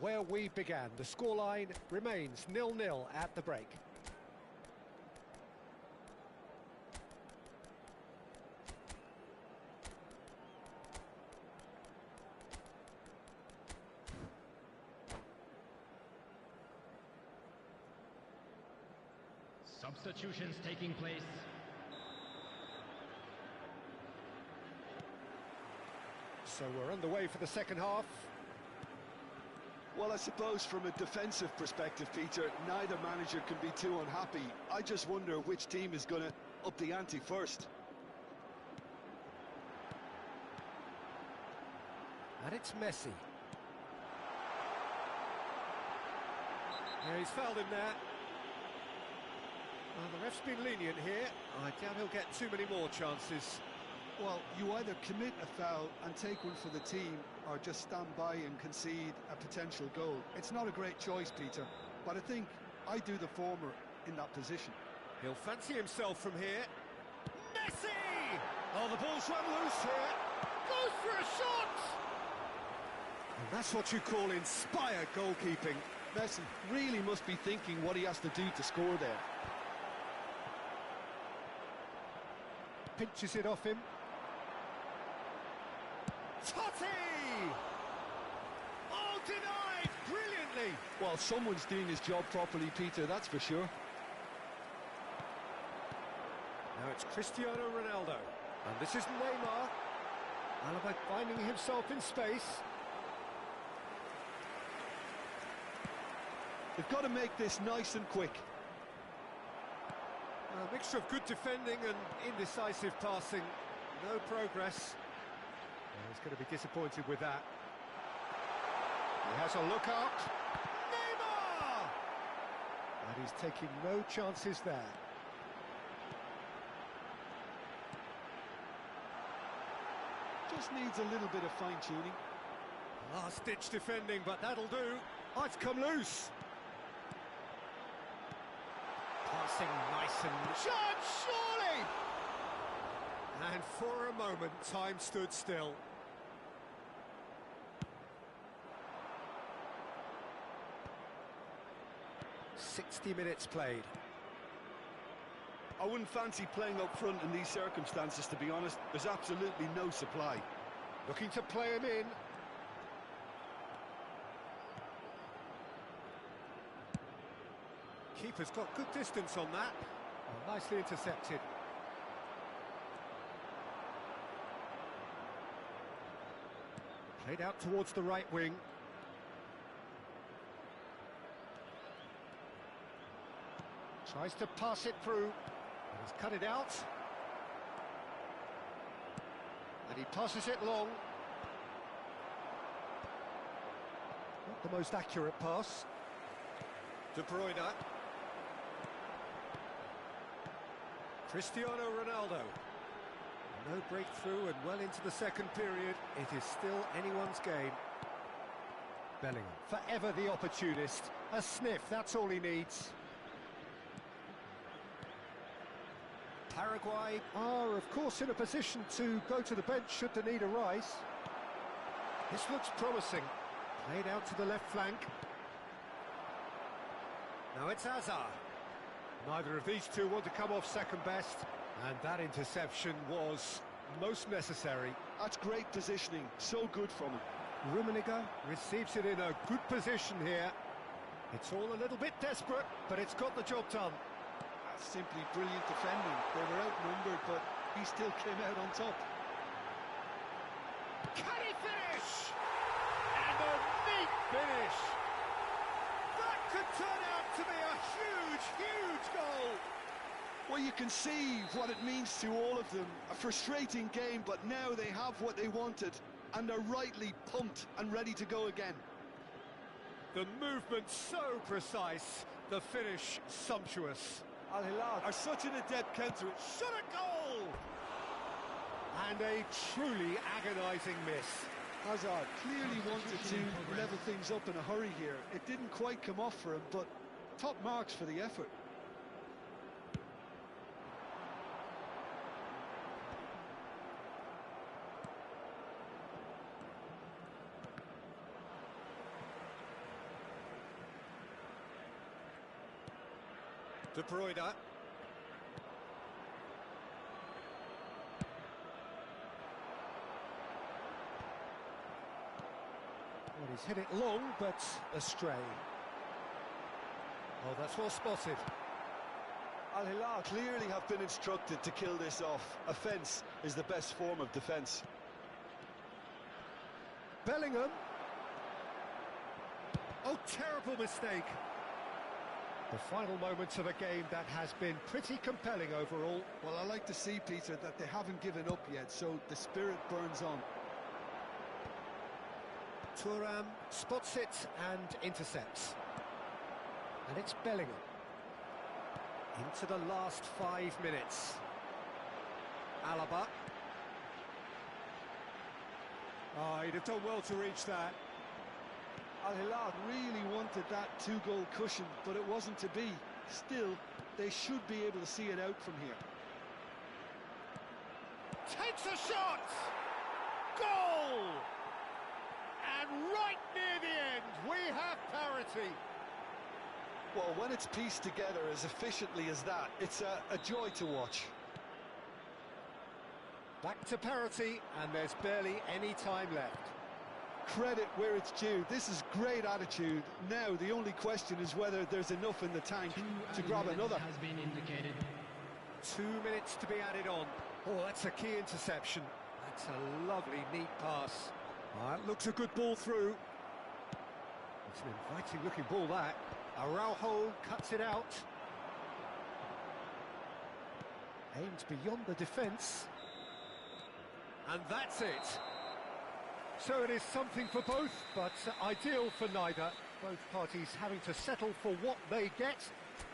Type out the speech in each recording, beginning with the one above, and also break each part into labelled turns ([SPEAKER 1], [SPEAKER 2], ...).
[SPEAKER 1] where we began. The scoreline remains 0-0 at the break.
[SPEAKER 2] Substitutions taking place.
[SPEAKER 1] So we're underway for the second half.
[SPEAKER 3] Well, I suppose from a defensive perspective, Peter, neither manager can be too unhappy. I just wonder which team is going to up the ante first.
[SPEAKER 1] And it's Messi. Yeah, he's fouled him there. Well, the ref's been lenient here. I doubt he'll get too many more chances.
[SPEAKER 3] Well, you either commit a foul and take one for the team, or just stand by and concede a potential goal. It's not a great choice, Peter, but I think I do the former in that position.
[SPEAKER 1] He'll fancy himself from here. Messi! Oh, the ball's run loose here. Goes for a shot! And that's what you call inspired goalkeeping.
[SPEAKER 3] Messi really must be thinking what he has to do to score there.
[SPEAKER 1] Pinches it off him. Totti! Oh, denied! Brilliantly!
[SPEAKER 3] Well, someone's doing his job properly, Peter, that's for sure.
[SPEAKER 1] Now it's Cristiano Ronaldo. And this is Neymar. Alaba finding himself in space.
[SPEAKER 3] They've got to make this nice and quick.
[SPEAKER 1] A mixture of good defending and indecisive passing. No progress. Well, he's going to be disappointed with that. He has a look up. Neymar! And he's taking no chances there.
[SPEAKER 3] Just needs a little bit of fine-tuning.
[SPEAKER 1] Last-ditch defending, but that'll do. Oh, it's come loose. Passing nice and... Shot, surely! And for a moment, time stood still. "60 minutes played.
[SPEAKER 3] I wouldn't fancy playing up front in these circumstances, to be honest. There's absolutely no supply.
[SPEAKER 1] Looking to play him in. Keeper's got good distance on that. Oh, nicely intercepted. Played out towards the right wing. Tries to pass it through. He's cut it out. And he passes it long. Not the most accurate pass. De Bruyne. Cristiano Ronaldo. No breakthrough and well into the second period. It is still anyone's game. Bellingham, forever the opportunist. A sniff, that's all he needs. Paraguay are, of course, in a position to go to the bench should the need arise. This looks promising. Played out to the left flank. Now it's Hazard. Neither of these two want to come off second best, and that interception was most necessary.
[SPEAKER 3] That's great positioning, so good from him.
[SPEAKER 1] Rummenigge receives it in a good position here. It's all a little bit desperate, but it's got the job done.
[SPEAKER 3] That's simply brilliant defending. They were outnumbered, but he still came out on top.
[SPEAKER 1] Can he finish? And a neat finish! That could turn out to be a huge, huge goal!
[SPEAKER 3] Well, you can see what it means to all of them. A frustrating game, but now they have what they wanted, and they're rightly pumped and ready to go again.
[SPEAKER 1] The movement so precise, the finish sumptuous.
[SPEAKER 3] Al Hilal are such an adept counter.
[SPEAKER 1] Shot a goal! And a truly agonising miss.
[SPEAKER 3] Hazard clearly wanted to level things up in a hurry here. It didn't quite come off for him, but top marks for the effort.
[SPEAKER 1] De Bruyne. Well, he's hit it long, but astray. Oh, that's well spotted.
[SPEAKER 3] Al Hilal clearly have been instructed to kill this off. Offence is the best form of defence.
[SPEAKER 1] Bellingham. Oh, terrible mistake. The final moments of a game that has been pretty compelling overall.
[SPEAKER 3] Well, I like to see, Peter, that they haven't given up yet, so the spirit burns on.
[SPEAKER 1] Thuram spots it and intercepts. And it's Bellingham. Into the last 5 minutes. Alaba. Oh, he'd have done well to reach that.
[SPEAKER 3] Al Hilal really wanted that two-goal cushion, but it wasn't to be. Still, they should be able to see it out from here.
[SPEAKER 1] Takes a shot! Goal! And right near the end, we have parity.
[SPEAKER 3] Well, when it's pieced together as efficiently as that, it's a joy to watch.
[SPEAKER 1] Back to parity, and there's barely any time left.
[SPEAKER 3] Credit where it's due. This is great attitude. Now, the only question is whether there's enough in the tank to grab another.
[SPEAKER 2] Has been indicated.
[SPEAKER 1] 2 minutes to be added on. Oh, that's a key interception. That's a lovely, neat pass. That looks a good ball through. It's an inviting-looking ball, that. Araujo cuts it out. Aimed beyond the defence. And that's it. So it is something for both, but ideal for neither. Both parties having to settle for what they get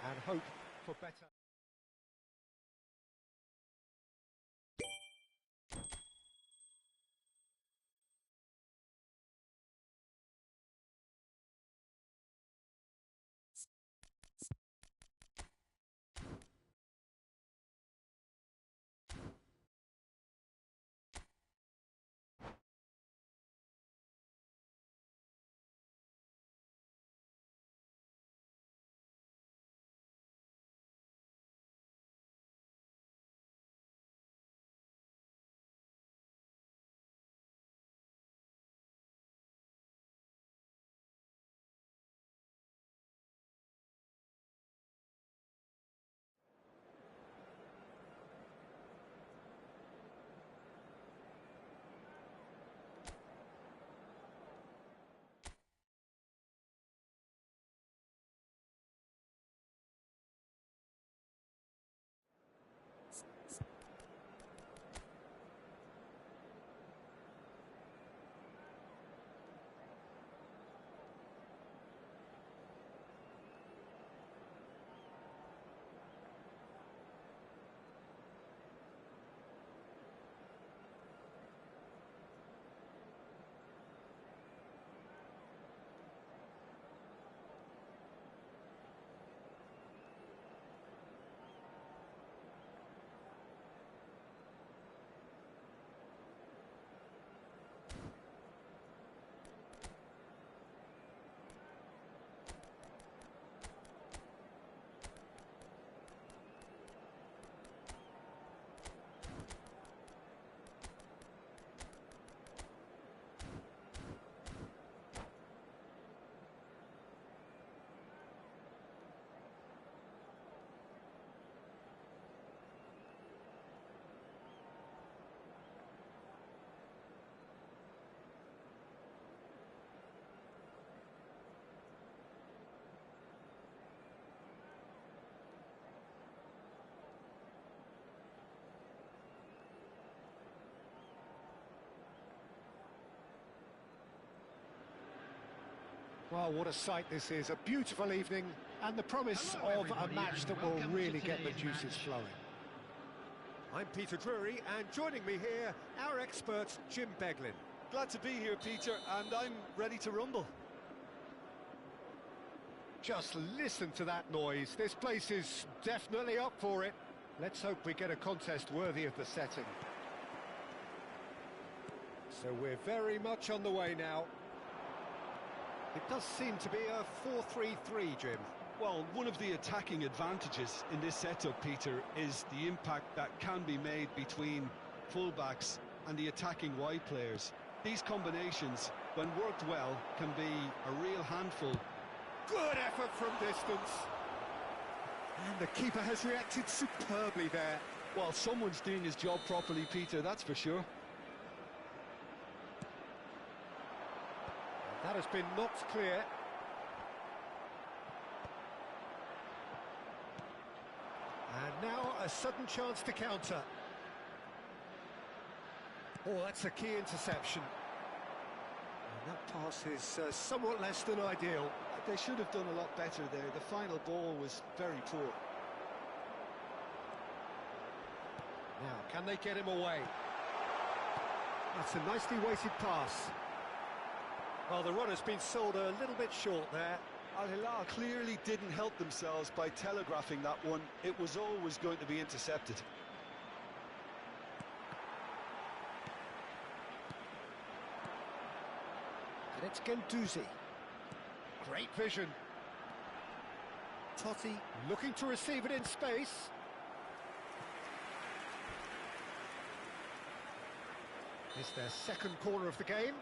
[SPEAKER 1] and hope for better. Well, what a sight this is. A beautiful evening and the promise of a match that will really get the juices flowing. I'm Peter Drury, and joining me here, our expert, Jim Beglin.
[SPEAKER 3] Glad to be here, Peter, and I'm ready to rumble.
[SPEAKER 1] Just listen to that noise. This place is definitely up for it. Let's hope we get a contest worthy of the setting. So we're very much on the way now. It does seem to be a 4-3-3, Jim.
[SPEAKER 3] Well, one of the attacking advantages in this setup, Peter, is the impact that can be made between fullbacks and the attacking wide players. These combinations, when worked well, can be a real handful.
[SPEAKER 1] Good effort from distance. And the keeper has reacted superbly there.
[SPEAKER 3] Well, someone's doing his job properly, Peter, that's for sure.
[SPEAKER 1] That has been knocked clear. And now a sudden chance to counter. Oh, that's a key interception. And that pass is somewhat less than ideal.
[SPEAKER 3] They should have done a lot better there. The final ball was very poor.
[SPEAKER 1] Now, can they get him away? That's a nicely weighted pass. Well, the run has been sold a little bit short there.
[SPEAKER 3] Al Hilal clearly didn't help themselves by telegraphing that one. It was always going to be intercepted.
[SPEAKER 1] And it's Guendouzi. Great vision. Totti looking to receive it in space. It's their second corner of the game.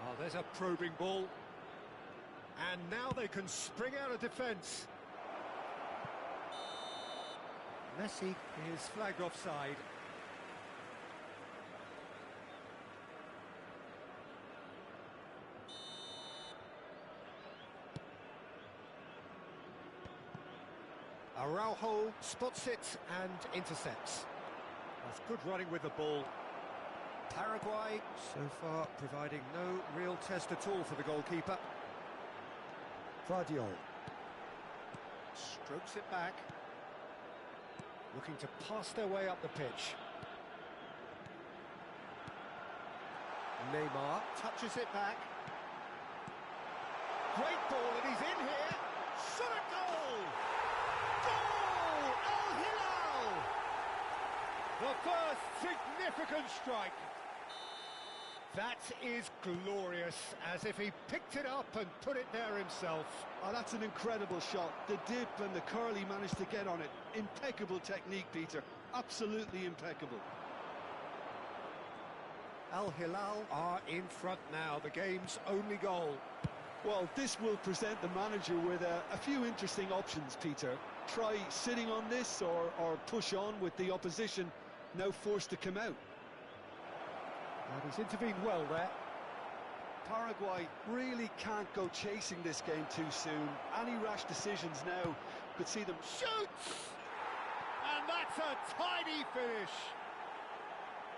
[SPEAKER 1] Oh, there's a probing ball. And now they can spring out of defence. Messi is flagged offside. Araujo spots it and intercepts. That's good running with the ball. Paraguay, so far, providing no real test at all for the goalkeeper. Guardiola strokes it back. Looking to pass their way up the pitch. Neymar touches it back. Great ball, and he's in here. Shot at goal! Goal! Al Hilal! The first significant strike. That is glorious, as if he picked it up and put it there himself.
[SPEAKER 3] Oh, that's an incredible shot. The dip and the curl he managed to get on it. Impeccable technique, Peter. Absolutely impeccable.
[SPEAKER 1] Al Hilal are in front now, the game's only goal.
[SPEAKER 3] Well, this will present the manager with a few interesting options, Peter. Try sitting on this or push on with the opposition now forced to come out.
[SPEAKER 1] And he's intervened well there.
[SPEAKER 3] Paraguay really can't go chasing this game too soon. Any rash decisions now could see them...
[SPEAKER 1] Shoots! And that's a tidy finish.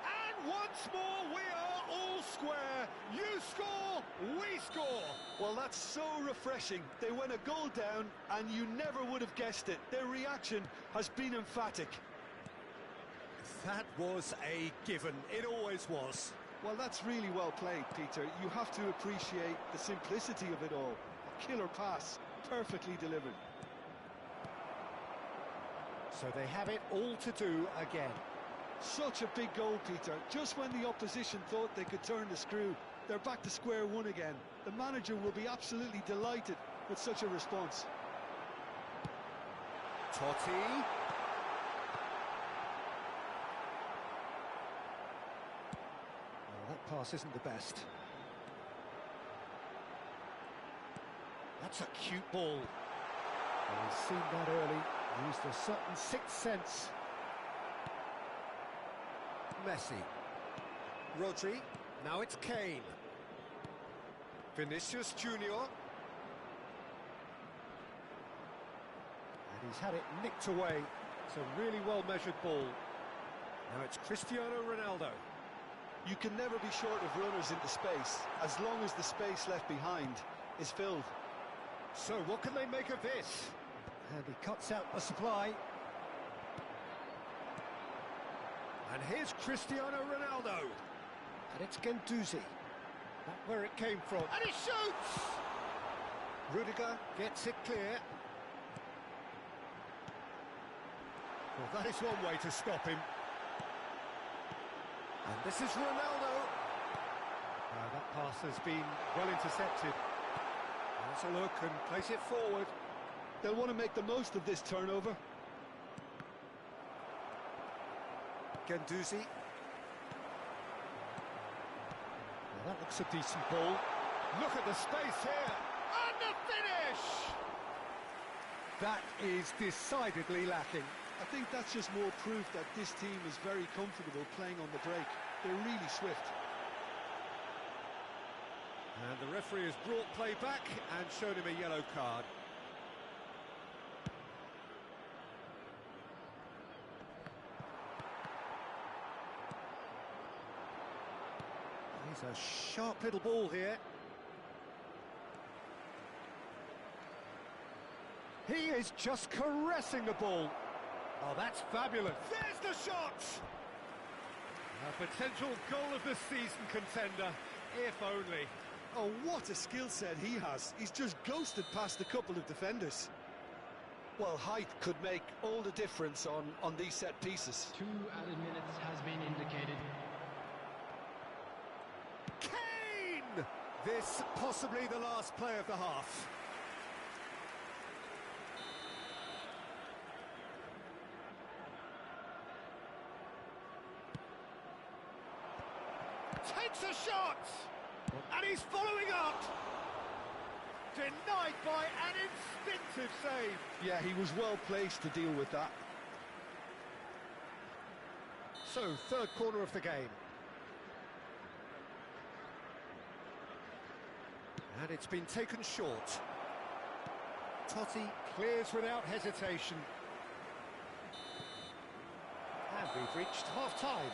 [SPEAKER 1] And once more we are all square. You score, we score.
[SPEAKER 3] Well, that's so refreshing. They went a goal down and you never would have guessed it. Their reaction has been emphatic.
[SPEAKER 1] That was a given. It always was.
[SPEAKER 3] Well, that's really well played, Peter. You have to appreciate the simplicity of it all. A killer pass, perfectly delivered.
[SPEAKER 1] So they have it all to do again.
[SPEAKER 3] Such a big goal, Peter. Just when the opposition thought they could turn the screw, they're back to square one again. The manager will be absolutely delighted with such a response.
[SPEAKER 1] Totti. That pass isn't the best. That's a cute ball. Well, he's seen that early, used a certain sixth sense. Messi. Rodri. Now it's Kane. Vinicius Junior. And he's had it nicked away. It's a really well-measured ball. Now it's Cristiano Ronaldo.
[SPEAKER 3] You can never be short of runners into space, as long as the space left behind is filled.
[SPEAKER 1] So what can they make of this? And he cuts out the supply. And here's Cristiano Ronaldo. And it's Guendouzi. That's where it came from. And he shoots! Rudiger gets it clear. Well, that is one way to stop him. And this is Ronaldo. That pass has been well intercepted. Let's a look and place it forward.
[SPEAKER 3] They'll want to make the most of this turnover. Guendouzi. Well, that looks a decent ball.
[SPEAKER 1] Look at the space here. And the finish! That is decidedly lacking.
[SPEAKER 3] I think that's just more proof that this team is very comfortable playing on the break. They're really swift.
[SPEAKER 1] And the referee has brought play back and shown him a yellow card. He's a sharp little ball here. He is just caressing the ball. Oh, that's fabulous. There's the shot! A potential goal of the season contender, if only.
[SPEAKER 3] Oh, what a skill set he has. He's just ghosted past a couple of defenders. Well, height could make all the difference on these set pieces.
[SPEAKER 2] 2 added minutes has been indicated.
[SPEAKER 1] Kane! This possibly the last play of the half. Takes a shot! And he's following up! Denied by an instinctive save.
[SPEAKER 3] Yeah, he was well placed to deal with that.
[SPEAKER 1] So, third corner of the game. And it's been taken short. Totti clears without hesitation. And we've reached half-time.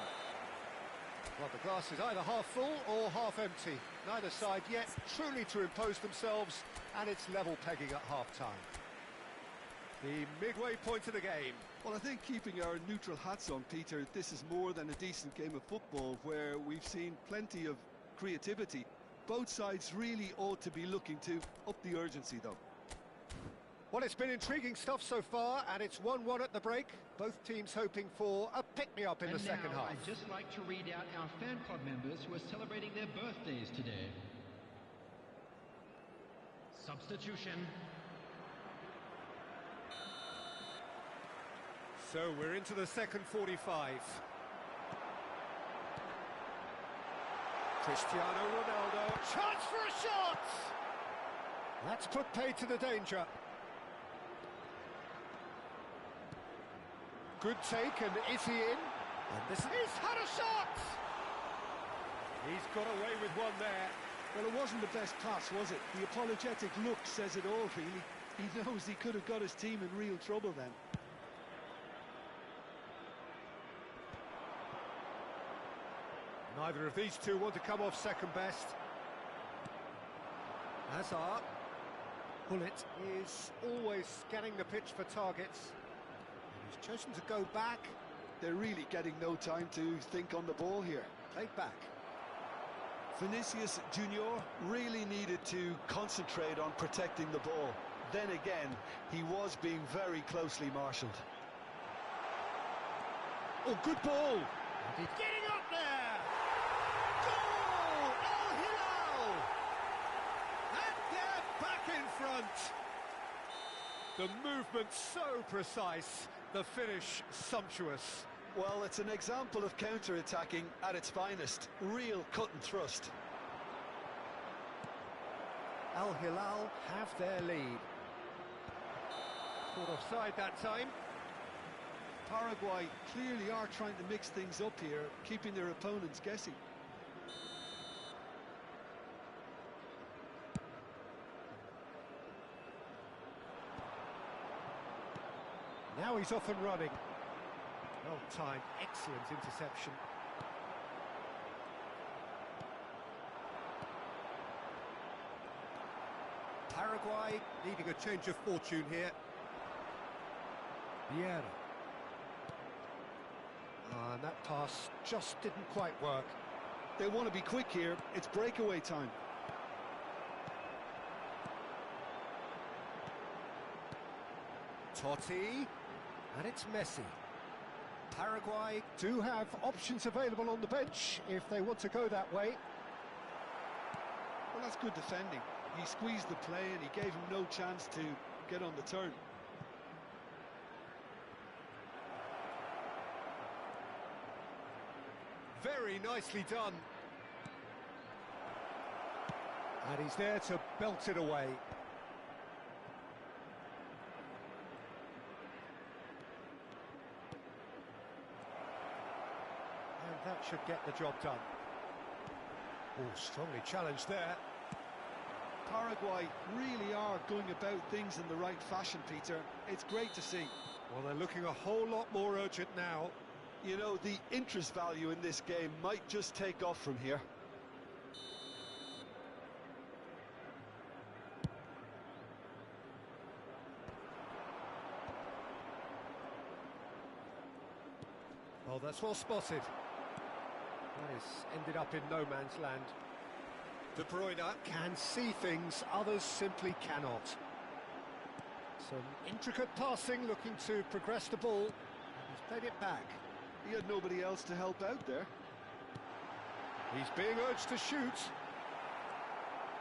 [SPEAKER 1] Well, the glass is either half full or half empty. Neither side yet truly to impose themselves, and it's level pegging at half-time. The midway point of the game.
[SPEAKER 3] Well, I think keeping our neutral hats on, Peter, this is more than a decent game of football where we've seen plenty of creativity. Both sides really ought to be looking to up the urgency, though.
[SPEAKER 1] Well, it's been intriguing stuff so far, and it's 1-1 at the break. Both teams hoping for a pick-me-up in the second half.
[SPEAKER 2] I'd just like to read out our fan club members who are celebrating their birthdays today. Substitution.
[SPEAKER 1] So we're into the second 45. Cristiano Ronaldo. Chance for a shot! That's put paid to the danger. Good take, and is he in? And this he's had a shot! He's got away with one there.
[SPEAKER 3] Well, it wasn't the best pass, was it? The apologetic look says it all, really. He knows he could have got his team in real trouble then.
[SPEAKER 1] Neither of these two want to come off second best. Hazard. Bullet is always scanning the pitch for targets. He's chosen to go back.
[SPEAKER 3] They're really getting no time to think on the ball here.
[SPEAKER 1] Played back.
[SPEAKER 3] Vinicius Junior really needed to concentrate on protecting the ball. Then again, he was being very closely marshalled. Oh, good ball!
[SPEAKER 1] Getting up there! Goal! Al Hilal! And they're back in front! The movement so precise, the finish sumptuous.
[SPEAKER 3] Well, it's an example of counter-attacking at its finest. Real cut and thrust.
[SPEAKER 1] Al Hilal have their lead. Caught offside that time.
[SPEAKER 3] Paraguay clearly are trying to mix things up here, keeping their opponents guessing.
[SPEAKER 1] Now he's off and running. Well timed, excellent interception. Paraguay needing a change of fortune here. Vieira. And that pass just didn't quite work.
[SPEAKER 3] They want to be quick here. It's breakaway time.
[SPEAKER 1] Totti. And it's Messi. Paraguay do have options available on the bench if they want to go that way.
[SPEAKER 3] Well, that's good defending. He squeezed the play and he gave him no chance to get on the turn.
[SPEAKER 1] Very nicely done. And he's there to belt it away. And that should get the job done. Oh, strongly challenged there.
[SPEAKER 3] Paraguay really are going about things in the right fashion, Peter. It's great to see.
[SPEAKER 1] Well, they're looking a whole lot more urgent now.
[SPEAKER 3] You know, the interest value in this game might just take off from here.
[SPEAKER 1] Oh, that's well spotted. That has ended up in no man's land. De Bruyne can see things others simply cannot. Some intricate passing, looking to progress the ball. He's played it back.
[SPEAKER 3] He had nobody else to help out there.
[SPEAKER 1] He's being urged to shoot.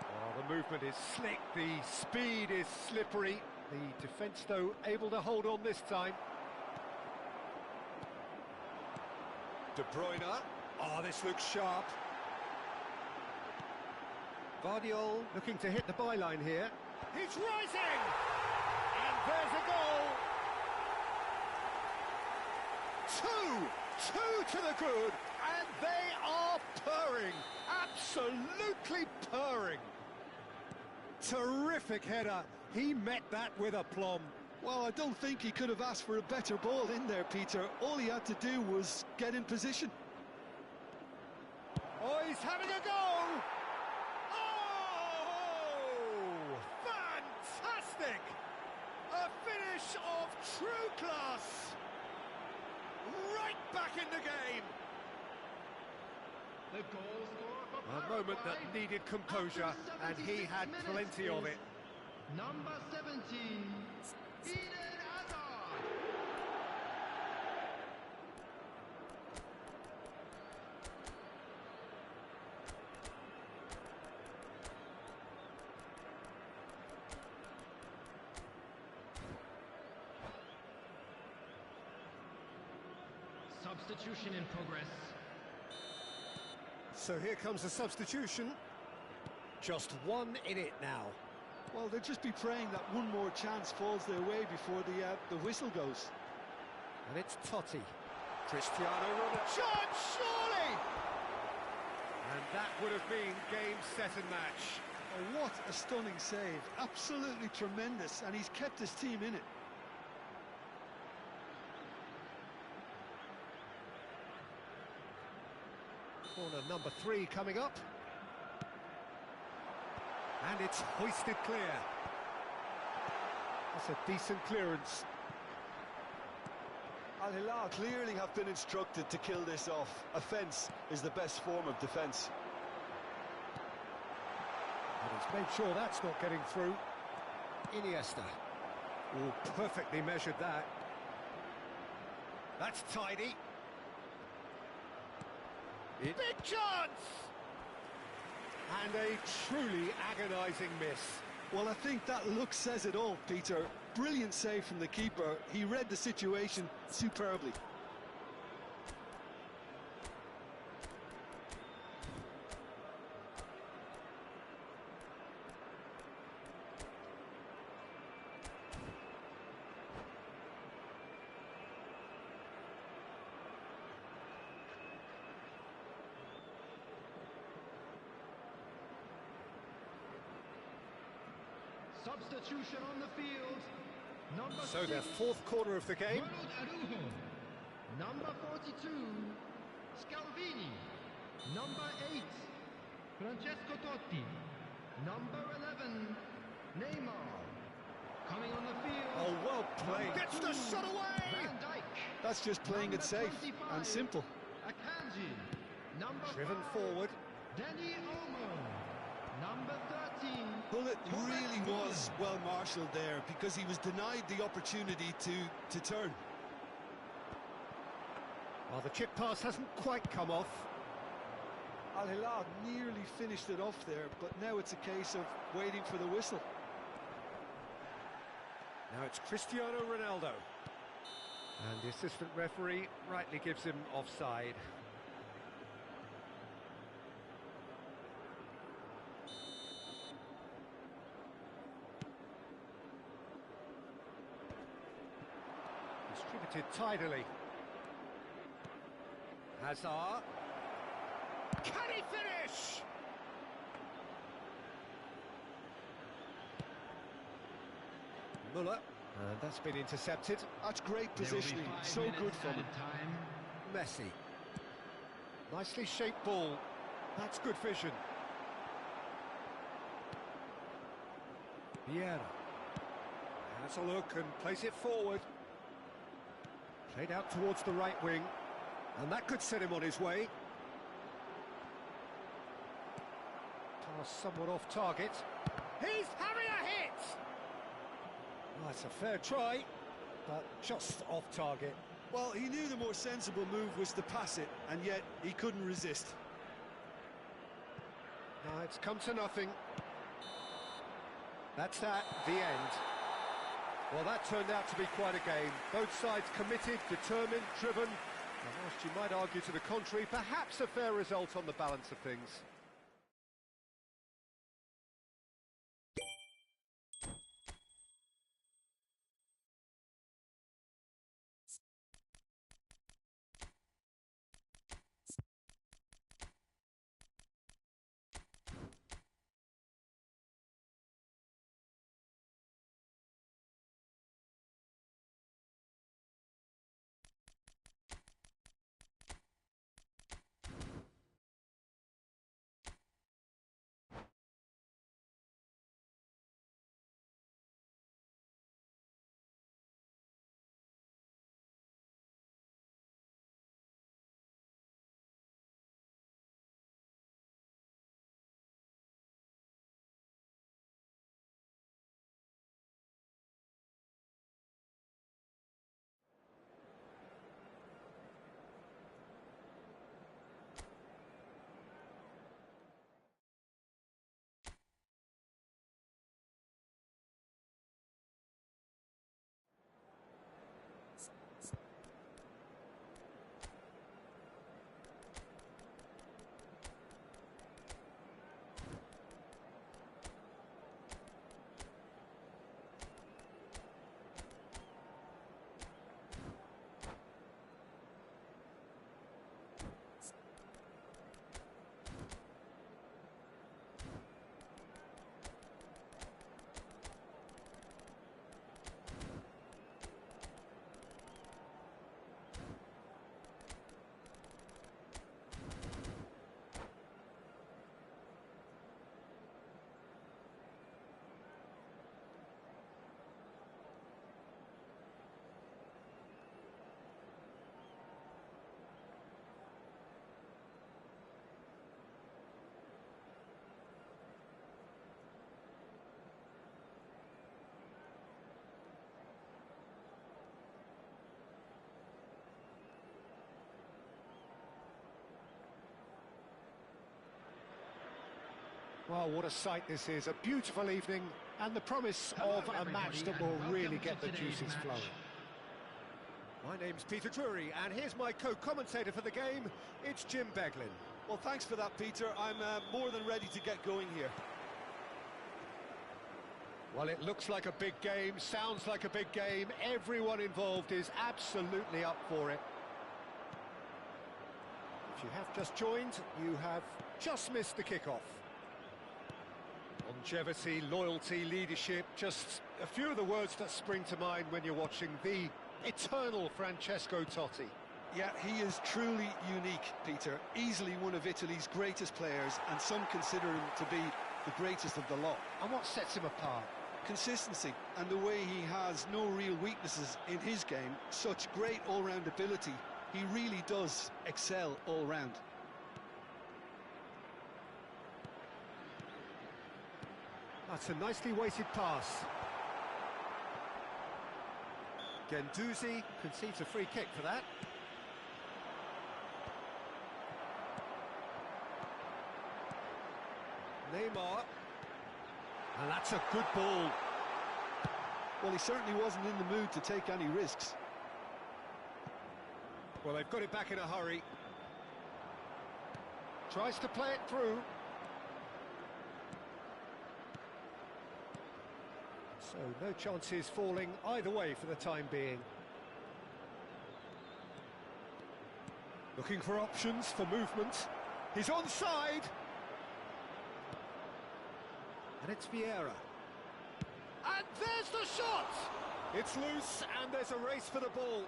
[SPEAKER 1] Oh, the movement is slick, the speed is slippery. The defence, though, able to hold on this time. De Bruyne. Oh, this looks sharp. Vardiol looking to hit the byline here. He's rising! And there's a goal! Two to the good, and they are purring. Absolutely purring. Terrific header. He met that with aplomb.
[SPEAKER 3] Well, I don't think he could have asked for a better ball in there, Peter. All he had to do was get in position.
[SPEAKER 1] Oh, he's having a go! Oh, fantastic! A finish of true class! Right back in the game!
[SPEAKER 2] The goal scorer for
[SPEAKER 1] A moment that
[SPEAKER 2] Paraguay
[SPEAKER 1] needed composure,
[SPEAKER 2] after
[SPEAKER 1] and he
[SPEAKER 2] 76
[SPEAKER 1] had
[SPEAKER 2] minutes
[SPEAKER 1] plenty of
[SPEAKER 2] is
[SPEAKER 1] it.
[SPEAKER 2] Number 17, Eden Hazard. Substitution in progress.
[SPEAKER 1] So here comes the substitution. Just one in it now.
[SPEAKER 3] Well, they'll just be praying that one more chance falls their way before the whistle goes.
[SPEAKER 1] And it's Totti. Cristiano Ronaldo. Shot, surely! And that would have been game, set and match.
[SPEAKER 3] Oh, what a stunning save. Absolutely tremendous, and he's kept his team in it.
[SPEAKER 1] Corner number 3 coming up. And it's hoisted clear. That's a decent clearance.
[SPEAKER 3] Al Hilal clearly have been instructed to kill this off. Offence is the best form of defence.
[SPEAKER 1] And he's made sure that's not getting through. Iniesta. Oh, perfectly measured that. That's tidy. Big chance! And a truly agonising miss.
[SPEAKER 3] Well, I think that look says it all, Peter. Brilliant save from the keeper. He read the situation superbly.
[SPEAKER 2] Substitution on the field. Number
[SPEAKER 1] So
[SPEAKER 2] 6,
[SPEAKER 1] their fourth corner of the game.
[SPEAKER 2] Ronald Araujo. Number 42, Scalvini. Number 8, Francesco Totti. Number 11, Neymar. Coming on the field.
[SPEAKER 1] Oh, well played.
[SPEAKER 2] Number
[SPEAKER 1] Gets the
[SPEAKER 2] 2,
[SPEAKER 1] shot away.
[SPEAKER 2] Van Dijk.
[SPEAKER 3] That's just playing it safe
[SPEAKER 2] Number 25,
[SPEAKER 3] and simple.
[SPEAKER 2] Akanji. Number
[SPEAKER 1] Driven
[SPEAKER 2] 5,
[SPEAKER 1] forward.
[SPEAKER 2] Danny Olmo. Number 13.
[SPEAKER 3] Well, it really was well marshalled there because he was denied the opportunity to turn.
[SPEAKER 1] Well, the chip pass hasn't quite come off.
[SPEAKER 3] Al Hilal nearly finished it off there, but now it's a case of waiting for the whistle.
[SPEAKER 1] Now it's Cristiano Ronaldo. And the assistant referee rightly gives him offside. Distributed tidily. Hazard. Can he finish? Muller. And that's been intercepted.
[SPEAKER 3] That's great positioning, so good from him.
[SPEAKER 1] Messi. Nicely shaped ball. That's good vision. Vieira. Has a look and plays it forward. Played out towards the right wing. And that could set him on his way. Pass somewhat off target. He's having a hit! Well, that's a fair try, but just off target.
[SPEAKER 3] Well, he knew the more sensible move was to pass it, and yet he couldn't resist.
[SPEAKER 1] Now it's come to nothing. That's that, the end. Well, that turned out to be quite a game. Both sides committed, determined, driven. And whilst you might argue to the contrary, perhaps a fair result on the balance of things. Well, what a sight this is. A beautiful evening and the promise of a match that will really get the juices flowing. My name's Peter Drury, and here's my co-commentator for the game. It's Jim Beglin.
[SPEAKER 3] Well, thanks for that, Peter. I'm more than ready to get going here.
[SPEAKER 1] Well, it looks like a big game, sounds like a big game. Everyone involved is absolutely up for it. If you have just joined, you have just missed the kickoff. Longevity, loyalty, leadership, just a few of the words that spring to mind when you're watching the eternal Francesco Totti.
[SPEAKER 3] Yeah, he is truly unique, Peter. Easily one of Italy's greatest players, and some consider him to be the greatest of the lot.
[SPEAKER 1] And what sets him apart?
[SPEAKER 3] Consistency, and the way he has no real weaknesses in his game. Such great all-round ability. He really does excel all round.
[SPEAKER 1] That's a nicely weighted pass. Guendouzi concedes a free kick for that. Neymar. And that's a good ball.
[SPEAKER 3] Well, he certainly wasn't in the mood to take any risks.
[SPEAKER 1] Well, they've got it back in a hurry. Tries to play it through. So no chances falling either way for the time being. Looking for options for movement. He's onside. And it's Vieira. And there's the shot! It's loose and there's a race for the ball.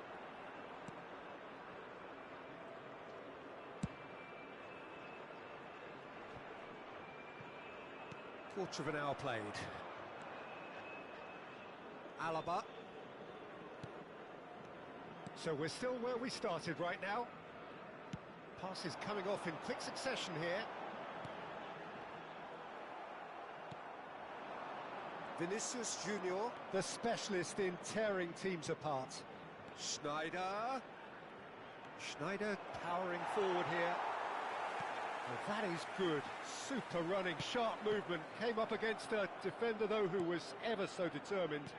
[SPEAKER 1] Quarter of an hour played. Alaba. So we're still where we started right now. Passes coming off in quick succession here. Vinicius Junior, the specialist in tearing teams apart. Schneider. Schneider powering forward here. Well, that is good. Super running, sharp movement. Came up against a defender, though, who was ever so determined.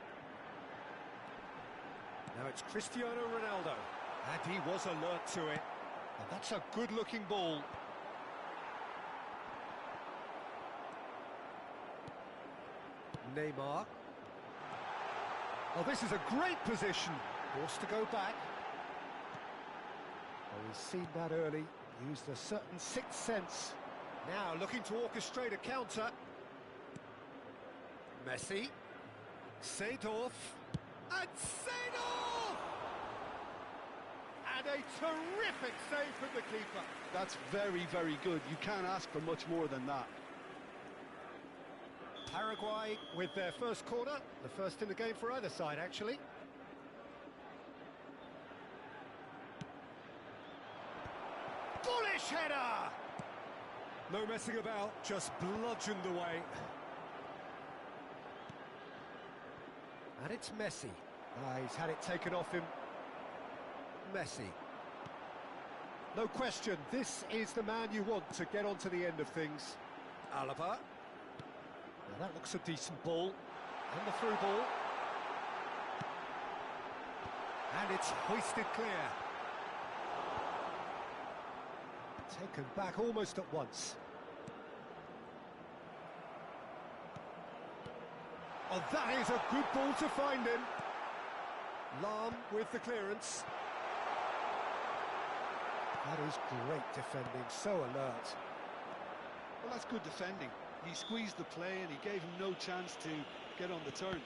[SPEAKER 1] Now it's Cristiano Ronaldo. And he was alert to it. And that's a good-looking ball. Neymar. Oh, this is a great position. Forced to go back. Oh, we've seen that early. Used a certain sixth sense. Now looking to orchestrate a counter. Messi. Seedorf. And Seedorf! And a terrific save from the keeper.
[SPEAKER 3] That's very, very good. You can't ask for much more than that.
[SPEAKER 1] Paraguay with their first corner. The first in the game for either side, actually. Bullish header! No messing about, just bludgeoned away. And it's Messi. He's had it taken off him. Messi. No question, this is the man you want to get onto the end of things. Alaba. Now that looks a decent ball. And the through ball. And it's hoisted clear. Taken back almost at once. Oh, that is a good ball to find him. Lahm with the clearance. That is great defending, so alert.
[SPEAKER 3] Well, that's good defending. He squeezed the play and he gave him no chance to get on the turn.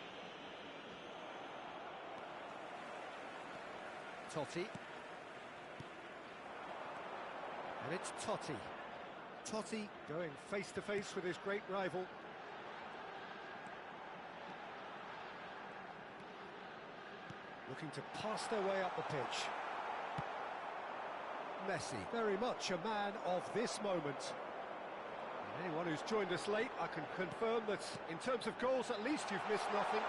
[SPEAKER 1] Totti. And it's Totti. Totti going face-to-face with his great rival. Looking to pass their way up the pitch. Messi, very much a man of this moment. And anyone who's joined us late, I can confirm that in terms of goals, at least you've missed nothing.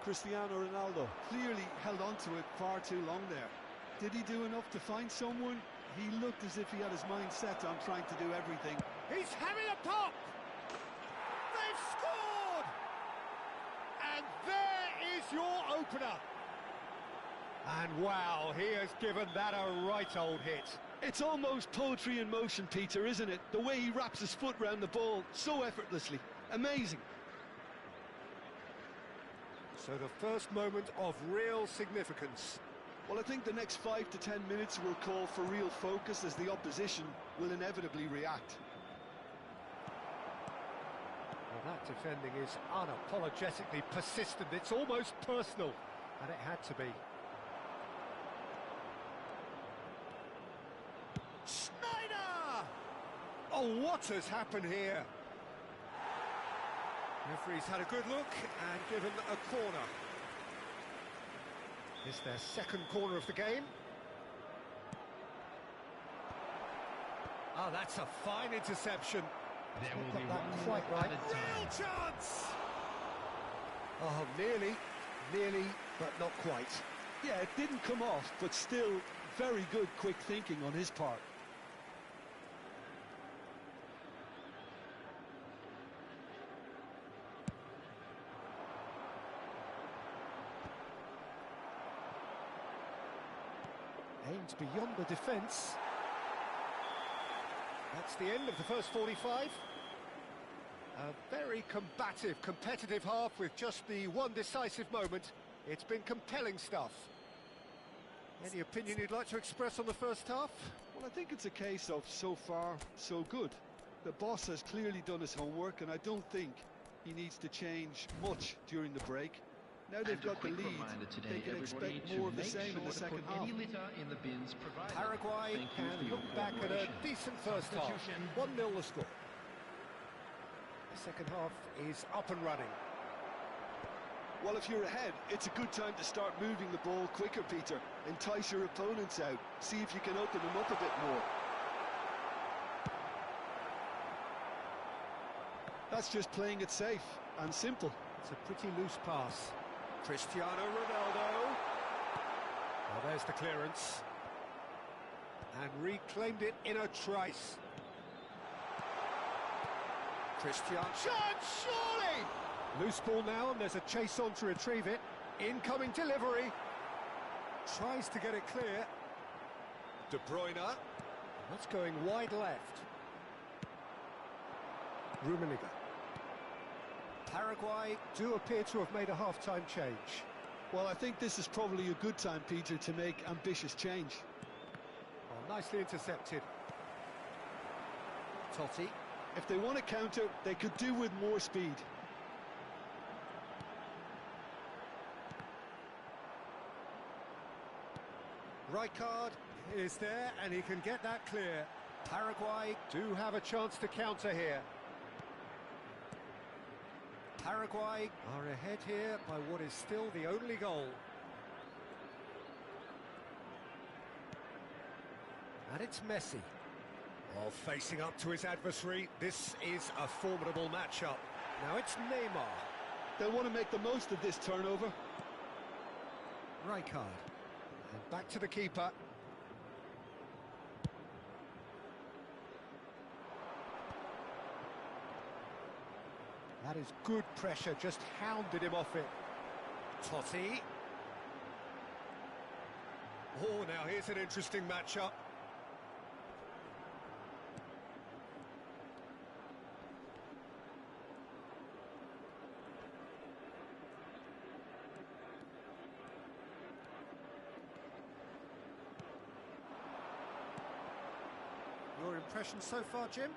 [SPEAKER 3] Cristiano Ronaldo clearly held on to it far too long there. Did he do enough to find someone? He looked as if he had his mind set on trying to do everything.
[SPEAKER 1] He's having a pop! They've scored! And there is your opener. And wow, he has given that a right old hit.
[SPEAKER 3] It's almost poetry in motion, Peter, isn't it? The way he wraps his foot round the ball so effortlessly. Amazing.
[SPEAKER 1] So the first moment of real significance.
[SPEAKER 3] Well, I think the next 5 to 10 minutes will call for real focus as the opposition will inevitably react.
[SPEAKER 1] Well, that defending is unapologetically persistent. It's almost personal, and it had to be. Schneider! Oh, what has happened here? Referee's had a good look and given a corner. It's their second corner of the game. Oh, that's a fine interception.
[SPEAKER 2] There will be
[SPEAKER 1] Got that
[SPEAKER 2] one
[SPEAKER 1] quite right.
[SPEAKER 2] at a time.
[SPEAKER 1] Real chance! Oh, nearly, but not quite.
[SPEAKER 3] Yeah, it didn't come off, but still Very good quick thinking on his part.
[SPEAKER 1] Aimed beyond the defence. That's the end of the first 45. A very combative, competitive half with just the one decisive moment. It's been compelling stuff. Any opinion you'd like to express on the first half?
[SPEAKER 3] Well, I think it's a case of so far, so good. The boss has clearly done his homework, and I don't think he needs to change much during the break. Now they've got the lead, they can expect more of the same in the second half.
[SPEAKER 1] Paraguay can look back at a decent first half. 1-0 the score. The second half is up and running.
[SPEAKER 3] Well, if you're ahead, it's a good time to start moving the ball quicker, Peter. Entice your opponents out. See if you can open them up a bit more. That's just playing it safe and simple.
[SPEAKER 1] It's a pretty loose pass. Cristiano Ronaldo. Well, there's the clearance. And reclaimed it in a trice. Cristiano. Shot, surely! Loose ball now, and there's a chase on to retrieve it. Incoming delivery. Tries to get it clear. De Bruyne. That's going wide left. Rummenigge. Paraguay do appear to have made a half-time change.
[SPEAKER 3] Well, I think this is probably a good time, Peter, to make ambitious change.
[SPEAKER 1] Well, nicely intercepted. Totti.
[SPEAKER 3] If they want to counter, they could do with more speed.
[SPEAKER 1] Rijkaard is there, and he can get that clear. Paraguay do have a chance to counter here. Paraguay are ahead here by what is still the only goal. And it's Messi. While facing up to his adversary, this is a formidable matchup. Now it's Neymar.
[SPEAKER 3] They'll want to make the most of this turnover.
[SPEAKER 1] Rijkaard. And back to the keeper. That is good pressure, just hounded him off it. Totti. Oh, now here's an interesting matchup. Your impression so far, Jim?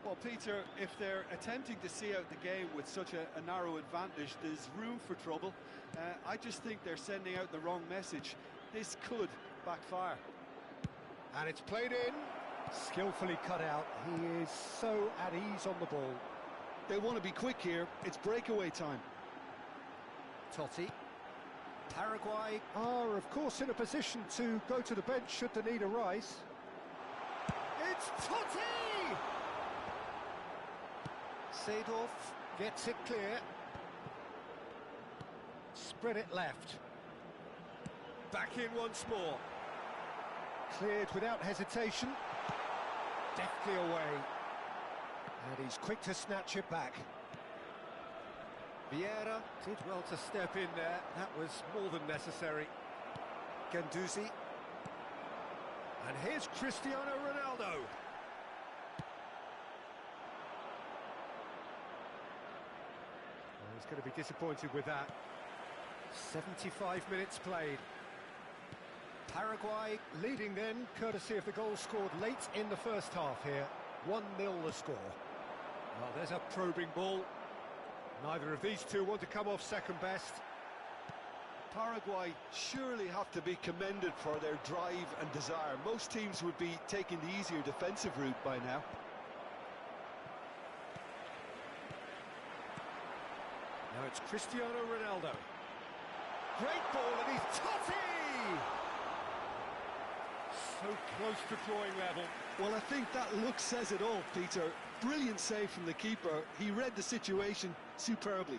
[SPEAKER 3] Well, Peter, if they're attempting to see out the game with such a narrow advantage, there's room for trouble. I just think they're sending out the wrong message. This could backfire.
[SPEAKER 1] And it's played in. Skillfully cut out. He is so at ease on the ball.
[SPEAKER 3] They want to be quick here. It's breakaway time.
[SPEAKER 1] Totti. Paraguay are, of course, in a position to go to the bench should the need arise. It's Totti! Seedorf gets it clear. Spread it left. Back in once more. Cleared without hesitation. Deftly away. And he's quick to snatch it back. Vieira did well to step in there. That was more than necessary. Guendouzi. And here's Cristiano Ronaldo. He's going to be disappointed with that. 75 minutes played. Paraguay leading then, courtesy of the goal scored late in the first half here. 1-0 the score. Well, there's a probing ball. Neither of these two want to come off second best.
[SPEAKER 3] Paraguay surely have to be commended for their drive and desire. Most teams would be taking the easier defensive route by now.
[SPEAKER 1] Now it's Cristiano Ronaldo. Great ball, and he's Totti! So close to drawing level.
[SPEAKER 3] Well, I think that look says it all, Peter. Brilliant save from the keeper. He read the situation superbly.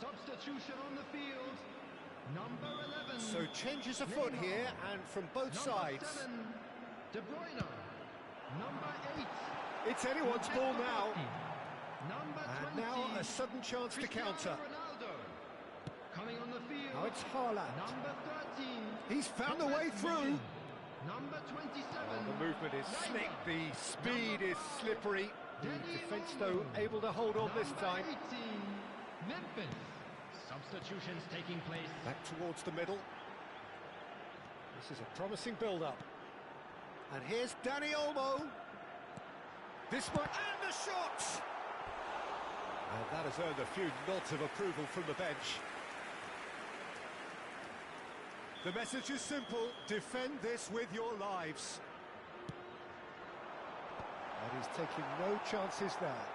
[SPEAKER 2] Substitution on the field. Number 11.
[SPEAKER 1] So changes afoot
[SPEAKER 2] Neymar.
[SPEAKER 1] here, and from both
[SPEAKER 2] Number
[SPEAKER 1] sides.
[SPEAKER 2] 7, De Bruyne. Number 8.
[SPEAKER 1] It's anyone's ball now.
[SPEAKER 2] Number 20.
[SPEAKER 1] And now a sudden chance to
[SPEAKER 2] Cristiano
[SPEAKER 1] counter.
[SPEAKER 2] Ronaldo. Coming on the field.
[SPEAKER 1] Now it's Haaland.
[SPEAKER 2] Number 13.
[SPEAKER 1] He's found a way through.
[SPEAKER 2] Number 27.
[SPEAKER 1] Oh, the movement is
[SPEAKER 2] Neymar.
[SPEAKER 1] slick, the speed is slippery. The
[SPEAKER 2] Danny
[SPEAKER 1] defence,
[SPEAKER 2] Olmo.
[SPEAKER 1] though, able to hold on this
[SPEAKER 2] Number
[SPEAKER 1] time.
[SPEAKER 2] 18. Memphis. Substitutions taking place.
[SPEAKER 1] Back towards the middle. This is a promising build-up. And here's Danny Olmo. This might... And the shot! And that has earned a few nods of approval from the bench. The message is simple: defend this with your lives. And he's taking no chances there.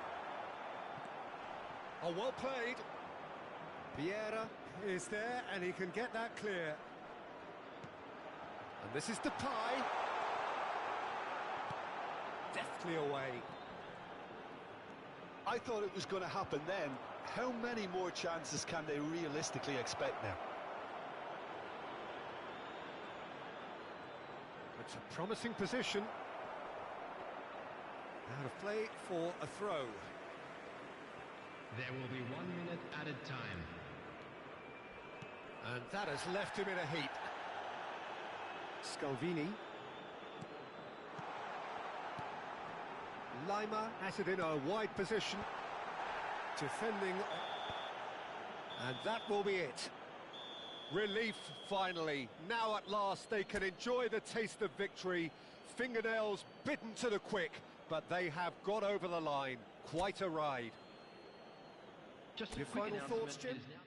[SPEAKER 1] Oh, well played. Vieira is there, and he can get that clear. And this is Depay. Deftly away.
[SPEAKER 3] I thought it was going to happen then. How many more chances can they realistically expect now?
[SPEAKER 1] It's a promising position. Out of play for a throw.
[SPEAKER 2] There will be 1 minute added time.
[SPEAKER 1] And that has left him in a heap. Scalvini. Lima has it in a wide position. Defending. And that will be it. Relief, finally. Now at last they can enjoy the taste of victory. Fingernails bitten to the quick, but they have got over the line. Quite a ride.
[SPEAKER 2] Just a
[SPEAKER 1] Your
[SPEAKER 2] quick
[SPEAKER 1] final
[SPEAKER 2] announcement.
[SPEAKER 1] thoughts, Jim?
[SPEAKER 2] It is now-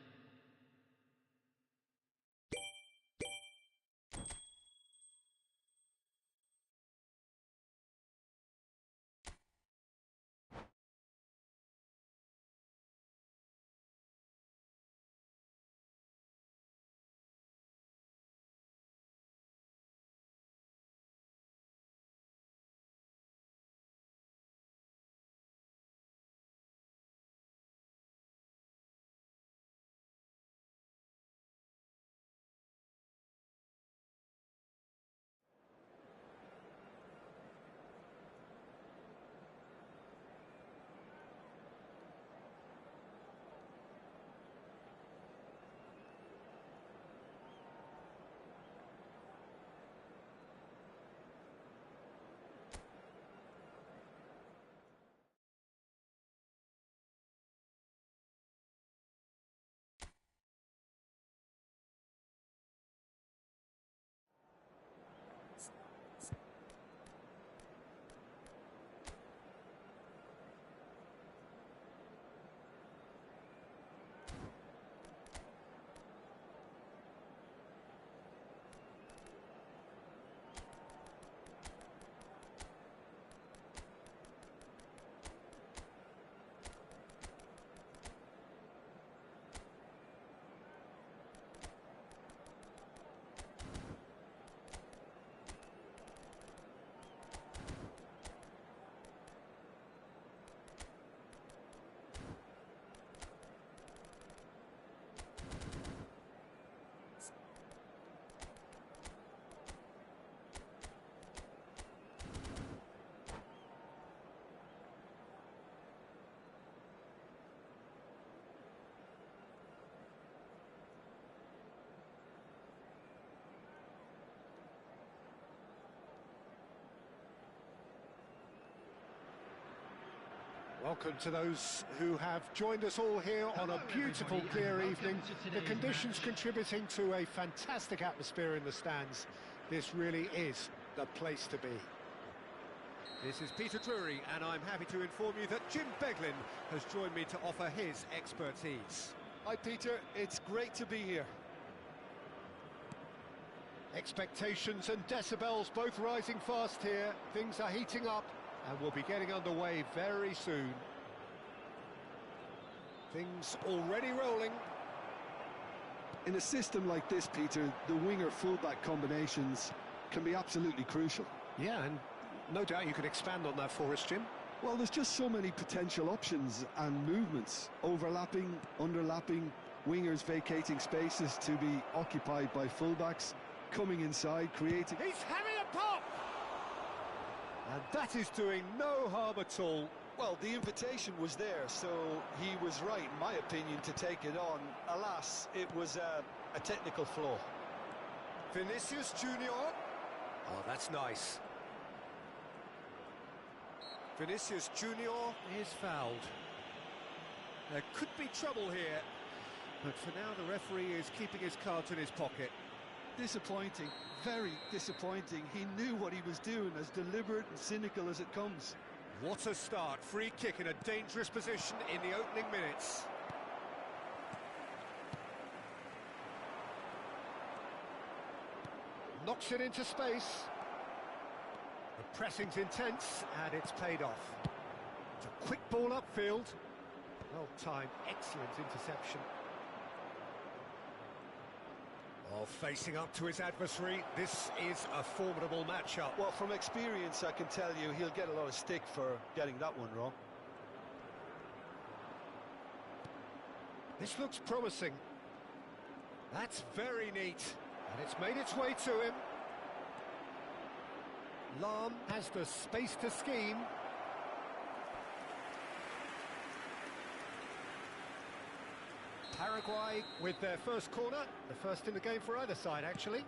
[SPEAKER 1] Welcome to those who have joined us all here on a beautiful, clear evening. The conditions contributing to a fantastic atmosphere in the stands. This really is the place to be. This is Peter Drury, and I'm happy to inform you that Jim Beglin has joined me to offer his expertise.
[SPEAKER 3] Hi, Peter. It's great to be here.
[SPEAKER 1] Expectations and decibels both rising fast here. Things are heating up, and we'll be getting underway very soon. Things already rolling.
[SPEAKER 3] In a system like this, Peter, the winger-fullback combinations can be absolutely crucial.
[SPEAKER 1] Yeah, and no doubt you could expand on that for us, Jim.
[SPEAKER 3] Well, there's just so many potential options and movements. Overlapping, underlapping, Wingers vacating spaces to be occupied by fullbacks, coming inside, creating...
[SPEAKER 1] He's having a pop! And that is doing no harm at all.
[SPEAKER 3] Well, the invitation was there, so he was right, in my opinion, to take it on. Alas, it was a technical flaw.
[SPEAKER 1] Vinicius Junior. Oh, that's nice. Vinicius Junior is fouled. There could be trouble here, but for now the referee is keeping his cards in his pocket.
[SPEAKER 3] Disappointing, very disappointing. He knew what he was doing, as deliberate and cynical as it comes.
[SPEAKER 1] What a start. Free kick in a dangerous position in the opening minutes. Knocks it into space. The pressing's intense, and it's paid off. It's a quick ball upfield. Well timed, excellent interception. Oh, facing up to his adversary, this is a formidable matchup.
[SPEAKER 3] Well, from experience, I can tell you he'll get a lot of stick for getting that one wrong.
[SPEAKER 1] This looks promising. That's very neat, and it's made its way to him. Lahm has the space to scheme. Paraguay with their first corner, the first in the game for either side, actually.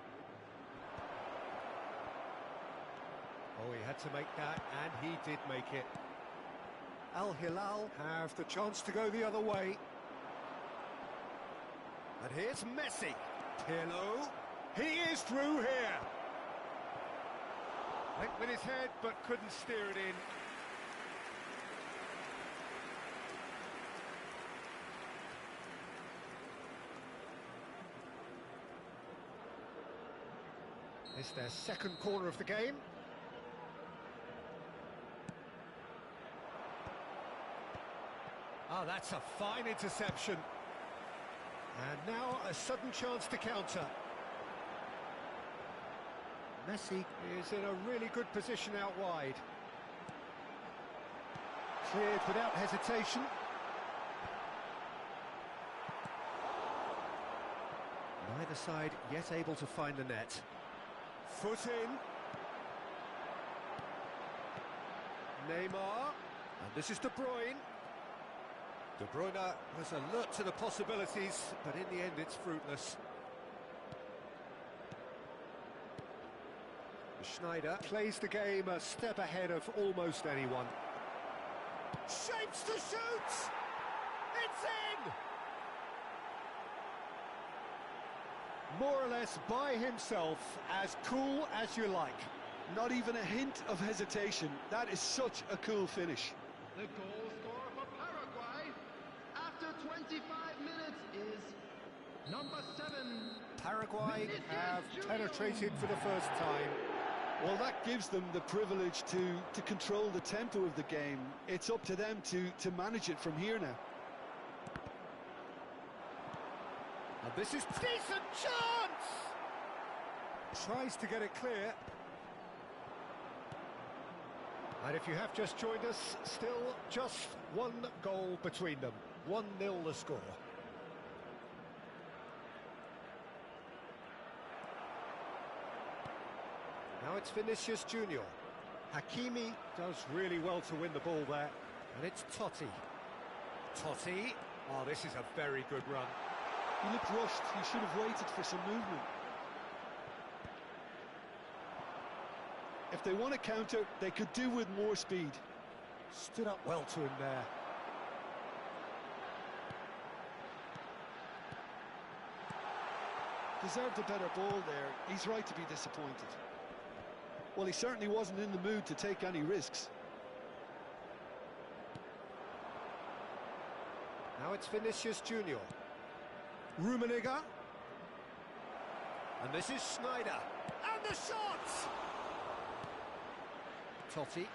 [SPEAKER 1] Oh, he had to make that, and he did make it. Al Hilal have the chance to go the other way. And here's Messi. Pirlo. He is through here. Went with his head, but couldn't steer it in. It's their second corner of the game. Ah, that's a fine interception. And now a sudden chance to counter. Messi is in a really good position out wide. Cleared without hesitation. Neither side yet able to find the net. Foot in. Neymar. And this is De Bruyne. De Bruyne was alert to the possibilities, but in the end it's fruitless. Schneider plays the game a step ahead of almost anyone. Shapes to shoot! It's in! More or less by himself, as cool as you like.
[SPEAKER 3] Not even a hint of hesitation. That is such a cool finish.
[SPEAKER 2] The goal scorer for Paraguay after 25 minutes is number 7.
[SPEAKER 3] Paraguay
[SPEAKER 2] Vinicius
[SPEAKER 3] have
[SPEAKER 2] Junior.
[SPEAKER 3] penetrated for the first time. Well, that gives them the privilege to control the tempo of the game. It's up to them to manage it from here now.
[SPEAKER 1] And this is decent chance! Tries to get it clear. And if you have just joined us, still just one goal between them. 1-0 the score. Now it's Vinicius Junior. Hakimi does really well to win the ball there. And it's Totti. Totti. Oh, this is a very good run.
[SPEAKER 3] He looked rushed. He should have waited for some movement. If they want to counter, they could do with more speed.
[SPEAKER 1] Stood up well to him there.
[SPEAKER 3] Deserved a better ball there. He's right to be disappointed. Well, he certainly wasn't in the mood to take any risks.
[SPEAKER 1] Now it's Vinicius Junior. Rummenigge. And this is Schneider. And the shot! Totti.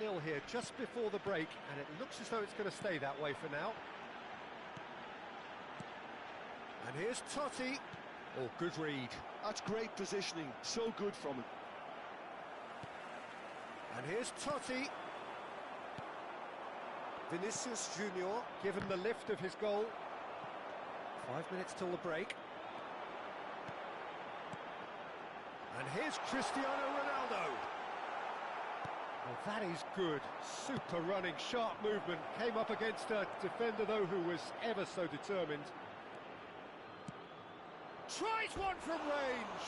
[SPEAKER 1] 1-0 here just before the break, and it looks as though it's going to stay that way for now. And here's Totti. Oh, good read.
[SPEAKER 3] That's great positioning. So good from him.
[SPEAKER 1] And here's Totti. Vinicius Junior, given the lift of his goal. 5 minutes till the break. And here's Cristiano Ronaldo. Well, that is good. Super running, sharp movement. Came up against a defender, though, who was ever so determined. Tries one from range.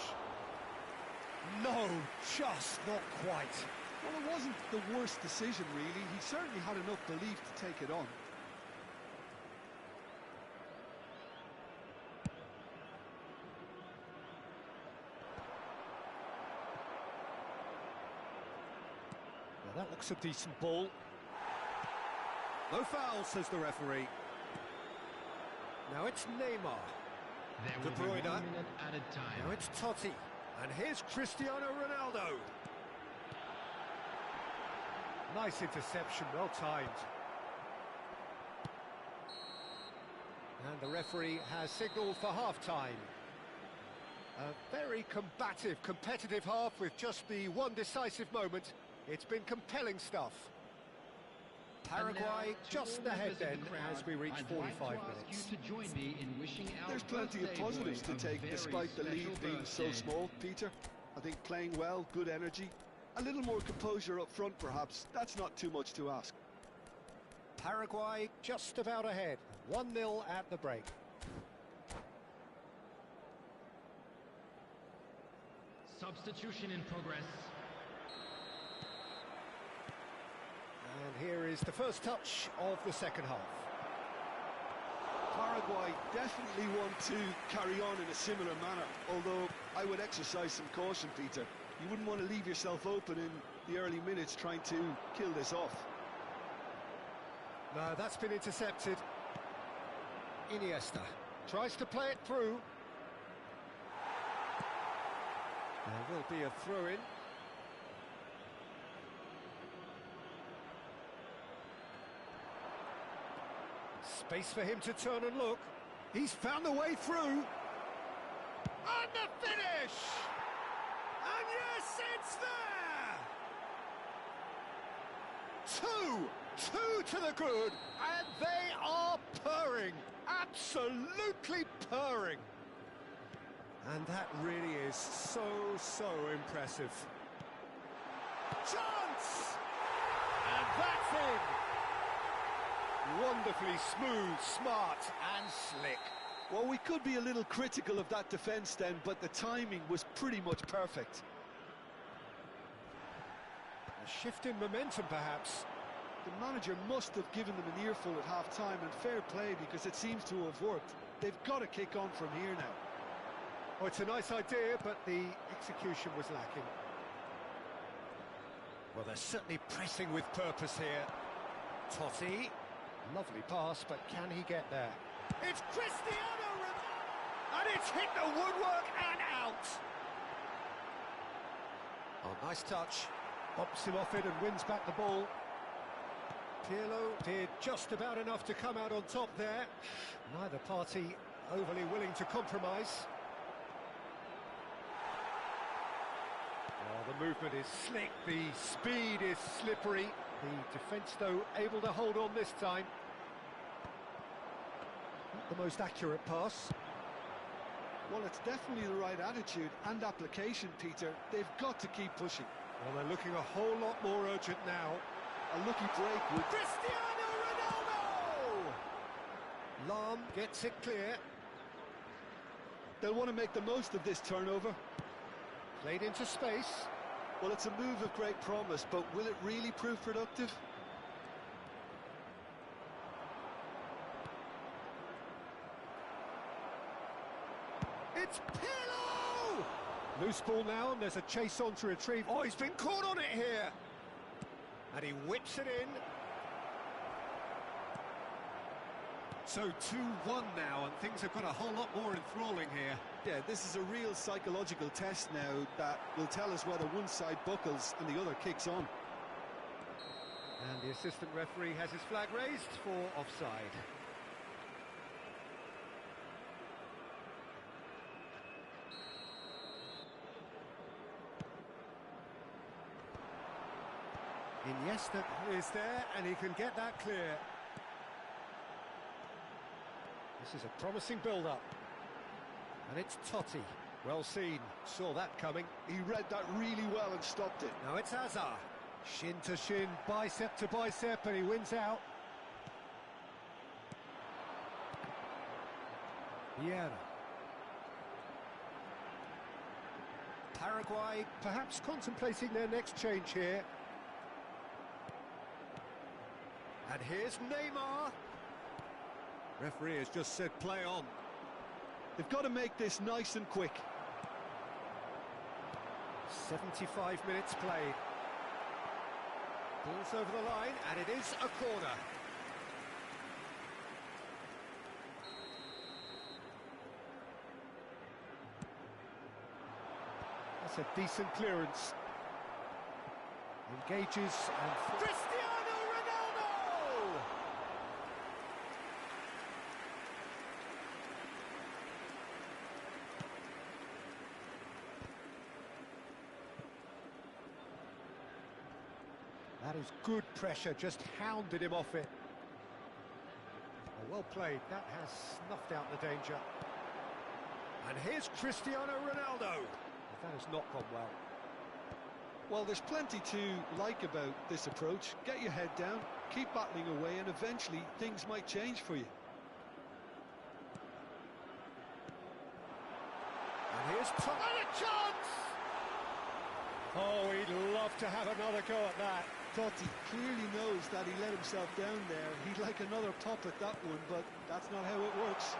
[SPEAKER 1] No, just not quite.
[SPEAKER 3] Well, it wasn't the worst decision, really. He certainly had enough belief to take it on.
[SPEAKER 1] Well, that looks a decent ball. No foul, says the referee. Now it's Neymar.
[SPEAKER 2] There will be 1 minute at a time.
[SPEAKER 1] Now it's Totti. And here's Cristiano Ronaldo. Nice interception, well timed. And the referee has signalled for half-time. A very combative, competitive half with just the one decisive moment. It's been compelling stuff. Paraguay just ahead then as we reach 45 minutes.
[SPEAKER 3] There's plenty of positives to take despite the lead being so small, Peter. I think playing well, good energy, a little more composure up front perhaps. That's not too much to ask.
[SPEAKER 1] Paraguay just about ahead, 1-0 at the break.
[SPEAKER 2] Substitution in progress.
[SPEAKER 1] And here is the first touch of the second half.
[SPEAKER 3] Paraguay definitely want to carry on in a similar manner, although I would exercise some caution, Peter. You wouldn't want to leave yourself open in the early minutes trying to kill this off.
[SPEAKER 1] No, that's been intercepted. Iniesta tries to play it through. There will be a throw-in. Space for him to turn and look. He's found the way through. And the finish! And yes, it's there! Two to the good, and they are purring. Absolutely purring. And that really is so impressive. Chance! And that's in! Wonderfully smooth, smart and slick.
[SPEAKER 3] Well, we could be a little critical of that defence then, but the timing was pretty much perfect.
[SPEAKER 1] A shift in momentum, perhaps.
[SPEAKER 3] The manager must have given them an earful at half-time, and fair play because it seems to have worked. They've got to kick on from here now.
[SPEAKER 1] Oh, it's a nice idea, but the execution was lacking. Well, they're certainly pressing with purpose here. Totti. Lovely pass, but can he get there? It's Cristiano Ronaldo! And it's hit the woodwork and out! Oh, nice touch. Bops him off it and wins back the ball. Pirlo did just about enough to come out on top there. Neither party overly willing to compromise. Oh, the movement is slick, the speed is slippery. The defence, though, able to hold on this time. Not the most accurate pass.
[SPEAKER 3] Well, it's definitely the right attitude and application, Peter. They've got to keep pushing.
[SPEAKER 1] Well, they're looking a whole lot more urgent now.
[SPEAKER 3] A lucky break with
[SPEAKER 1] Cristiano Ronaldo! Lahm gets it clear.
[SPEAKER 3] They'll want to make the most of this turnover.
[SPEAKER 1] Played into space.
[SPEAKER 3] Well, it's a move of great promise, but will it really prove productive?
[SPEAKER 1] It's Pirlo! Loose ball now, and there's a chase on to retrieve. Oh, he's been caught on it here! And he whips it in. So 2-1 now, and things have got a whole lot more enthralling here.
[SPEAKER 3] Yeah, this is a real psychological test now that will tell us whether one side buckles and the other kicks on.
[SPEAKER 1] And the assistant referee has his flag raised for offside. Iniesta is there, and he can get that clear. This is a promising build-up. And it's Totti. Well seen. Saw that coming.
[SPEAKER 3] He read that really well and stopped it.
[SPEAKER 1] Now it's Hazard. Shin to shin, bicep to bicep, and he wins out. Vieira. Paraguay perhaps contemplating their next change here. And here's Neymar. Referee has just said play on.
[SPEAKER 3] They've got to make this nice and quick.
[SPEAKER 1] 75 minutes played. Ball's over the line, and it is a corner. That's a decent clearance. Engages and... Cristiano Ronaldo! That is good pressure, just hounded him off it. Well played, that has snuffed out the danger. And here's Cristiano Ronaldo. That has not gone well.
[SPEAKER 3] Well, there's plenty to like about this approach. Get your head down, keep battling away, and eventually things might change for you.
[SPEAKER 1] And here's Tom. And a chance! Oh, he'd love to have another go at that.
[SPEAKER 3] Totti clearly knows that he let himself down there. He'd like another pop at that one, but that's not how it works.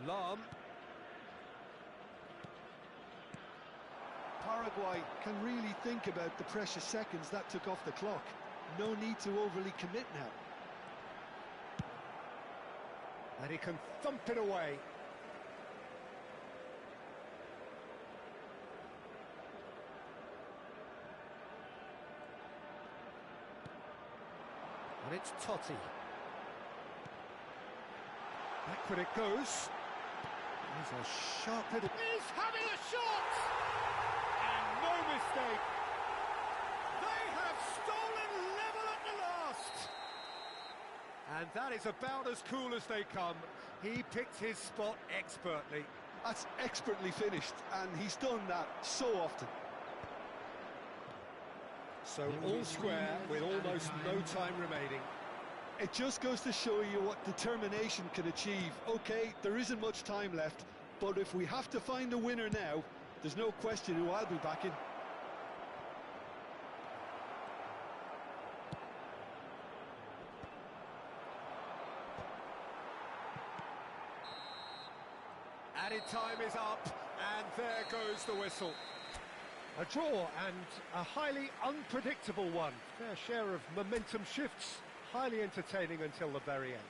[SPEAKER 1] Lahm.
[SPEAKER 3] Paraguay can really think about the precious seconds that took off the clock. No need to overly commit now.
[SPEAKER 1] And he can thump it away. And it's Totti. Backward it goes. He's a sharp little... He's having a shot! And no mistake. They have stolen level at the last. And that is about as cool as they come. He picked his spot expertly.
[SPEAKER 3] That's expertly finished, and he's done that so often.
[SPEAKER 1] So all square with almost no time remaining.
[SPEAKER 3] It just goes to show you what determination can achieve. Okay, there isn't much time left, but if we have to find a winner now, there's no question who I'll be backing.
[SPEAKER 1] Added time is up, and there goes the whistle. A draw, and a highly unpredictable one. Fair share of momentum shifts. Highly entertaining until the very end.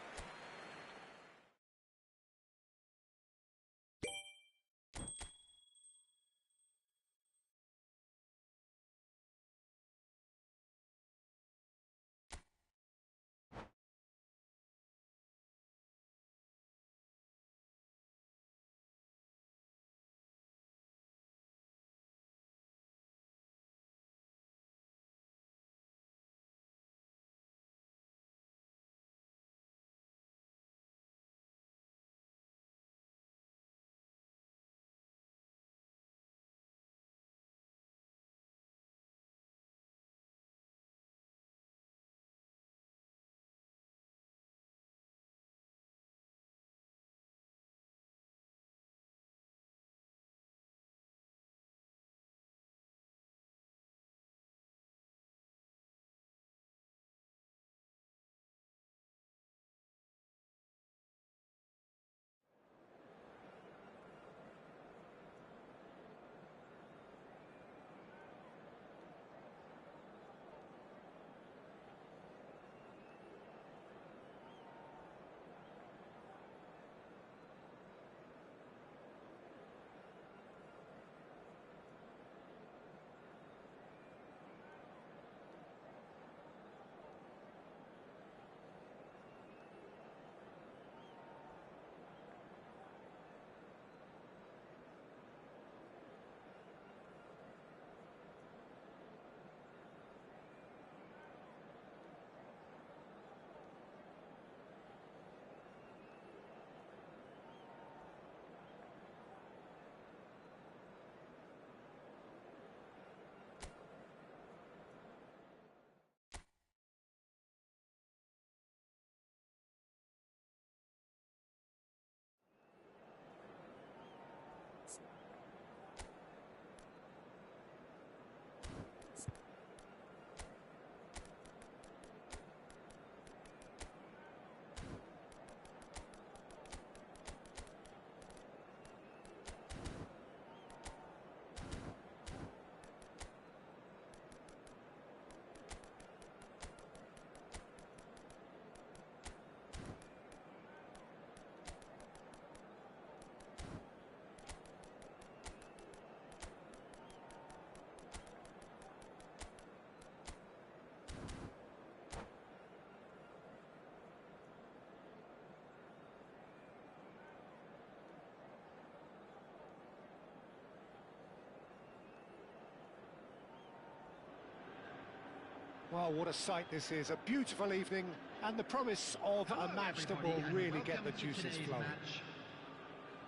[SPEAKER 1] Well, what a sight this is. A beautiful evening and the promise of a match that will really get the juices flowing.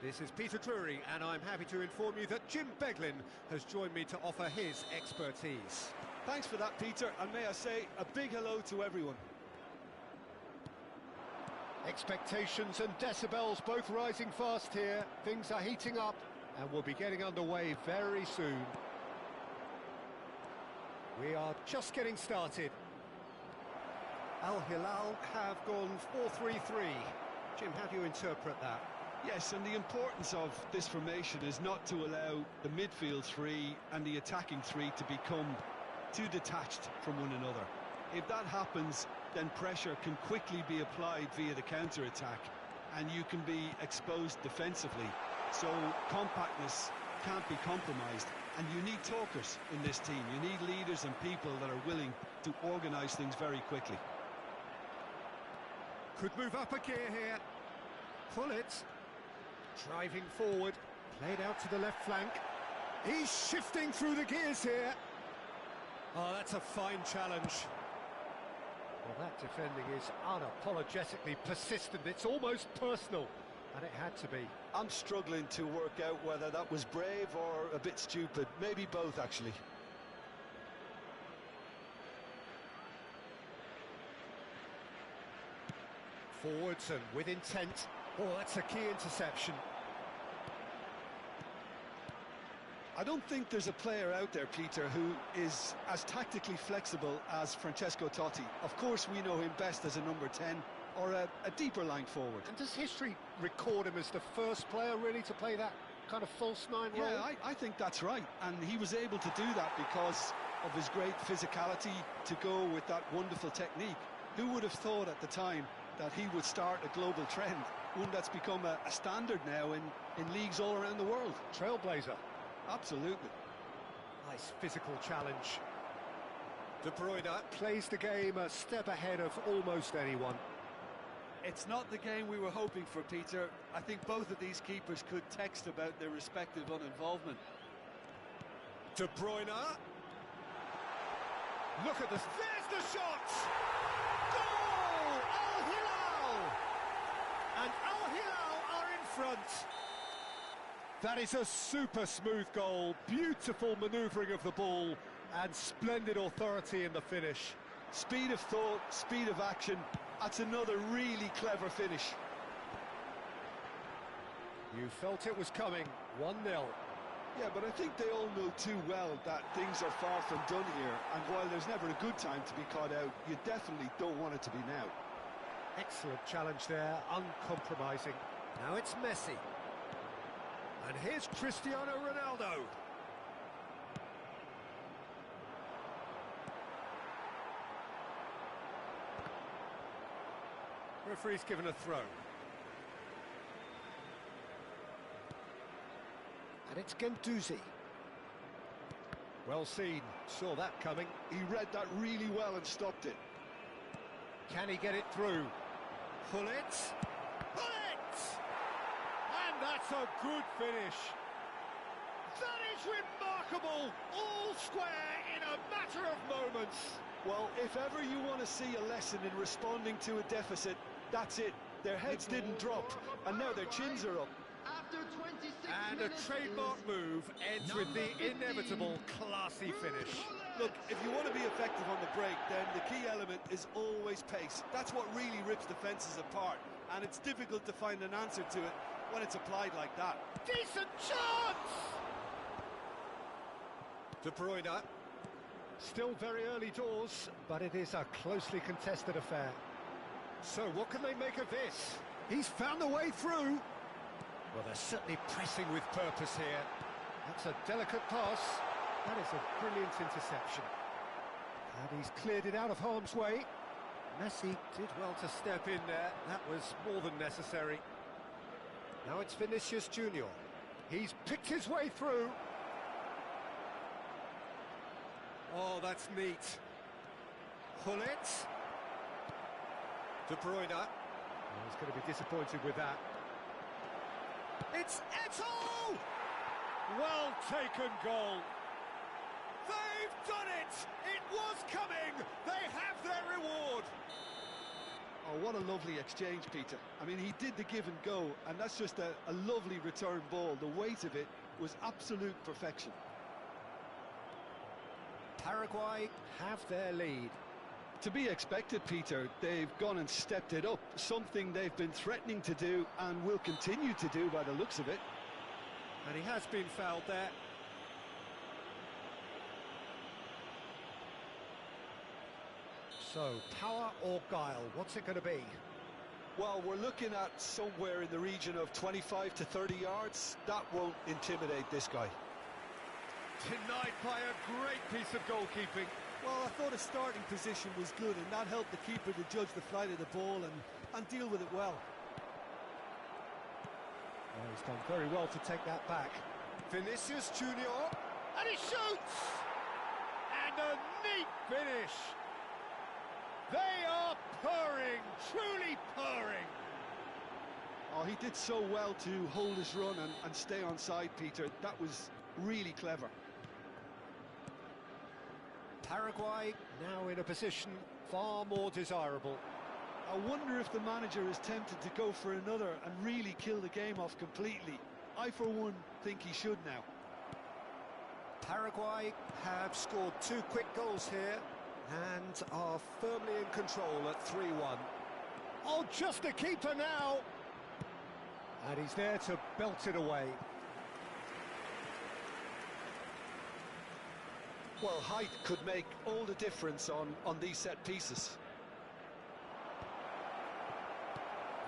[SPEAKER 1] This is Peter Drury, and I'm happy to inform you that Jim Beglin has joined me to offer his expertise.
[SPEAKER 3] Thanks for that, Peter, and may I say a big hello to everyone.
[SPEAKER 1] Expectations and decibels both rising fast here. Things are heating up and we'll be getting underway very soon. We are just getting started. Al Hilal have gone 4-3-3. Jim, how do you interpret that?
[SPEAKER 3] Yes, and the importance of this formation is not to allow the midfield three and the attacking three to become too detached from one another. If that happens, then pressure can quickly be applied via the counter-attack, and you can be exposed defensively. So compactness can't be compromised, and you need talkers in this team. You need leaders and people that are willing to organise things very quickly.
[SPEAKER 1] Could move up a gear here. Pull it. Driving forward. Played out to the left flank. He's shifting through the gears here. Oh, that's a fine challenge. Well, that defending is unapologetically persistent. It's almost personal, and it had to be.
[SPEAKER 3] I'm struggling to work out whether that was brave or a bit stupid. Maybe both, actually.
[SPEAKER 1] Forwards and with intent. Oh, that's a key interception.
[SPEAKER 3] I don't think there's a player out there, Peter, who is as tactically flexible as Francesco Totti. Of course, we know him best as a number 10 or a deeper line forward.
[SPEAKER 1] And does history record him as the first player really to play that kind of false nine role?
[SPEAKER 3] Yeah, I think that's right. And he was able to do that because of his great physicality to go with that wonderful technique. Who would have thought at the time that he would start a global trend, one that's become a standard now in leagues all around the world?
[SPEAKER 1] Trailblazer.
[SPEAKER 3] Absolutely.
[SPEAKER 1] Nice physical challenge. De Bruyne plays the game a step ahead of almost anyone.
[SPEAKER 3] It's not the game we were hoping for, Peter. I think both of these keepers could text about their respective uninvolvement.
[SPEAKER 1] De Bruyne. Look at this. There's the shot! Goal! Al Hilal! And Al Hilal are in front. That is a super smooth goal, beautiful manoeuvring of the ball, and splendid authority in the finish.
[SPEAKER 3] Speed of thought, speed of action, that's another really clever finish.
[SPEAKER 1] You felt it was coming, 1-0.
[SPEAKER 3] Yeah, but I think they all know too well that things are far from done here, and while there's never a good time to be caught out, you definitely don't want it to be now.
[SPEAKER 1] Excellent challenge there, uncompromising. Now it's Messi. And here's Cristiano Ronaldo. Referee's given a throw. And it's Guendouzi. Well seen, saw that coming.
[SPEAKER 3] He read that really well and stopped it.
[SPEAKER 1] Can he get it through? Pull it. Pull it! And that's a good finish. That is remarkable. All square in a matter of moments.
[SPEAKER 3] Well, if ever you want to see a lesson in responding to a deficit, that's it. Their heads didn't drop, and now their chins are up.
[SPEAKER 2] After 26
[SPEAKER 1] And a trademark move ends with the inevitable classy finish.
[SPEAKER 3] Look, if you want to be effective on the break, then the key element is always pace. That's what really rips defences apart, and it's difficult to find an answer to it when it's applied like that.
[SPEAKER 1] Decent chance! De Bruyne. Still very early doors, but it is a closely contested affair. So what can they make of this? He's found a way through. Well, they're certainly pressing with purpose here. That's a delicate pass. That is a brilliant interception. And he's cleared it out of harm's way. Messi did well to step in there. That was more than necessary. Now it's Vinicius Junior. He's picked his way through. Oh, that's neat. Pull it. De Bruyne. Oh, he's going to be disappointed with that. It's Eto'o! Well taken goal. They've done it! It was coming! They have their reward!
[SPEAKER 3] Oh, what a lovely exchange, Peter. I mean, he did the give and go, and that's just a lovely return ball. The weight of it was absolute perfection.
[SPEAKER 1] Paraguay have their lead.
[SPEAKER 3] To be expected, Peter. They've gone and stepped it up, something they've been threatening to do and will continue to do by the looks of it.
[SPEAKER 1] And he has been fouled there. So, power or guile, what's it going to be?
[SPEAKER 3] Well, we're looking at somewhere in the region of 25 to 30 yards. That won't intimidate this guy.
[SPEAKER 1] Denied by a great piece of goalkeeping.
[SPEAKER 3] Well, I thought his starting position was good, and that helped the keeper to judge the flight of the ball and deal with it well.
[SPEAKER 1] Well, he's done very well to take that back. Vinicius Junior, and he shoots! And a neat finish! They are purring, truly purring!
[SPEAKER 3] Oh, he did so well to hold his run and stay on side, Peter. That was really clever.
[SPEAKER 1] Paraguay now in a position far more desirable.
[SPEAKER 3] I wonder if the manager is tempted to go for another and really kill the game off completely. I, for one, think he should now.
[SPEAKER 1] Paraguay have scored 2 quick goals here and are firmly in control at 3-1. Oh, just a keeper now! And he's there to belt it away.
[SPEAKER 3] Well, height could make all the difference on these set pieces.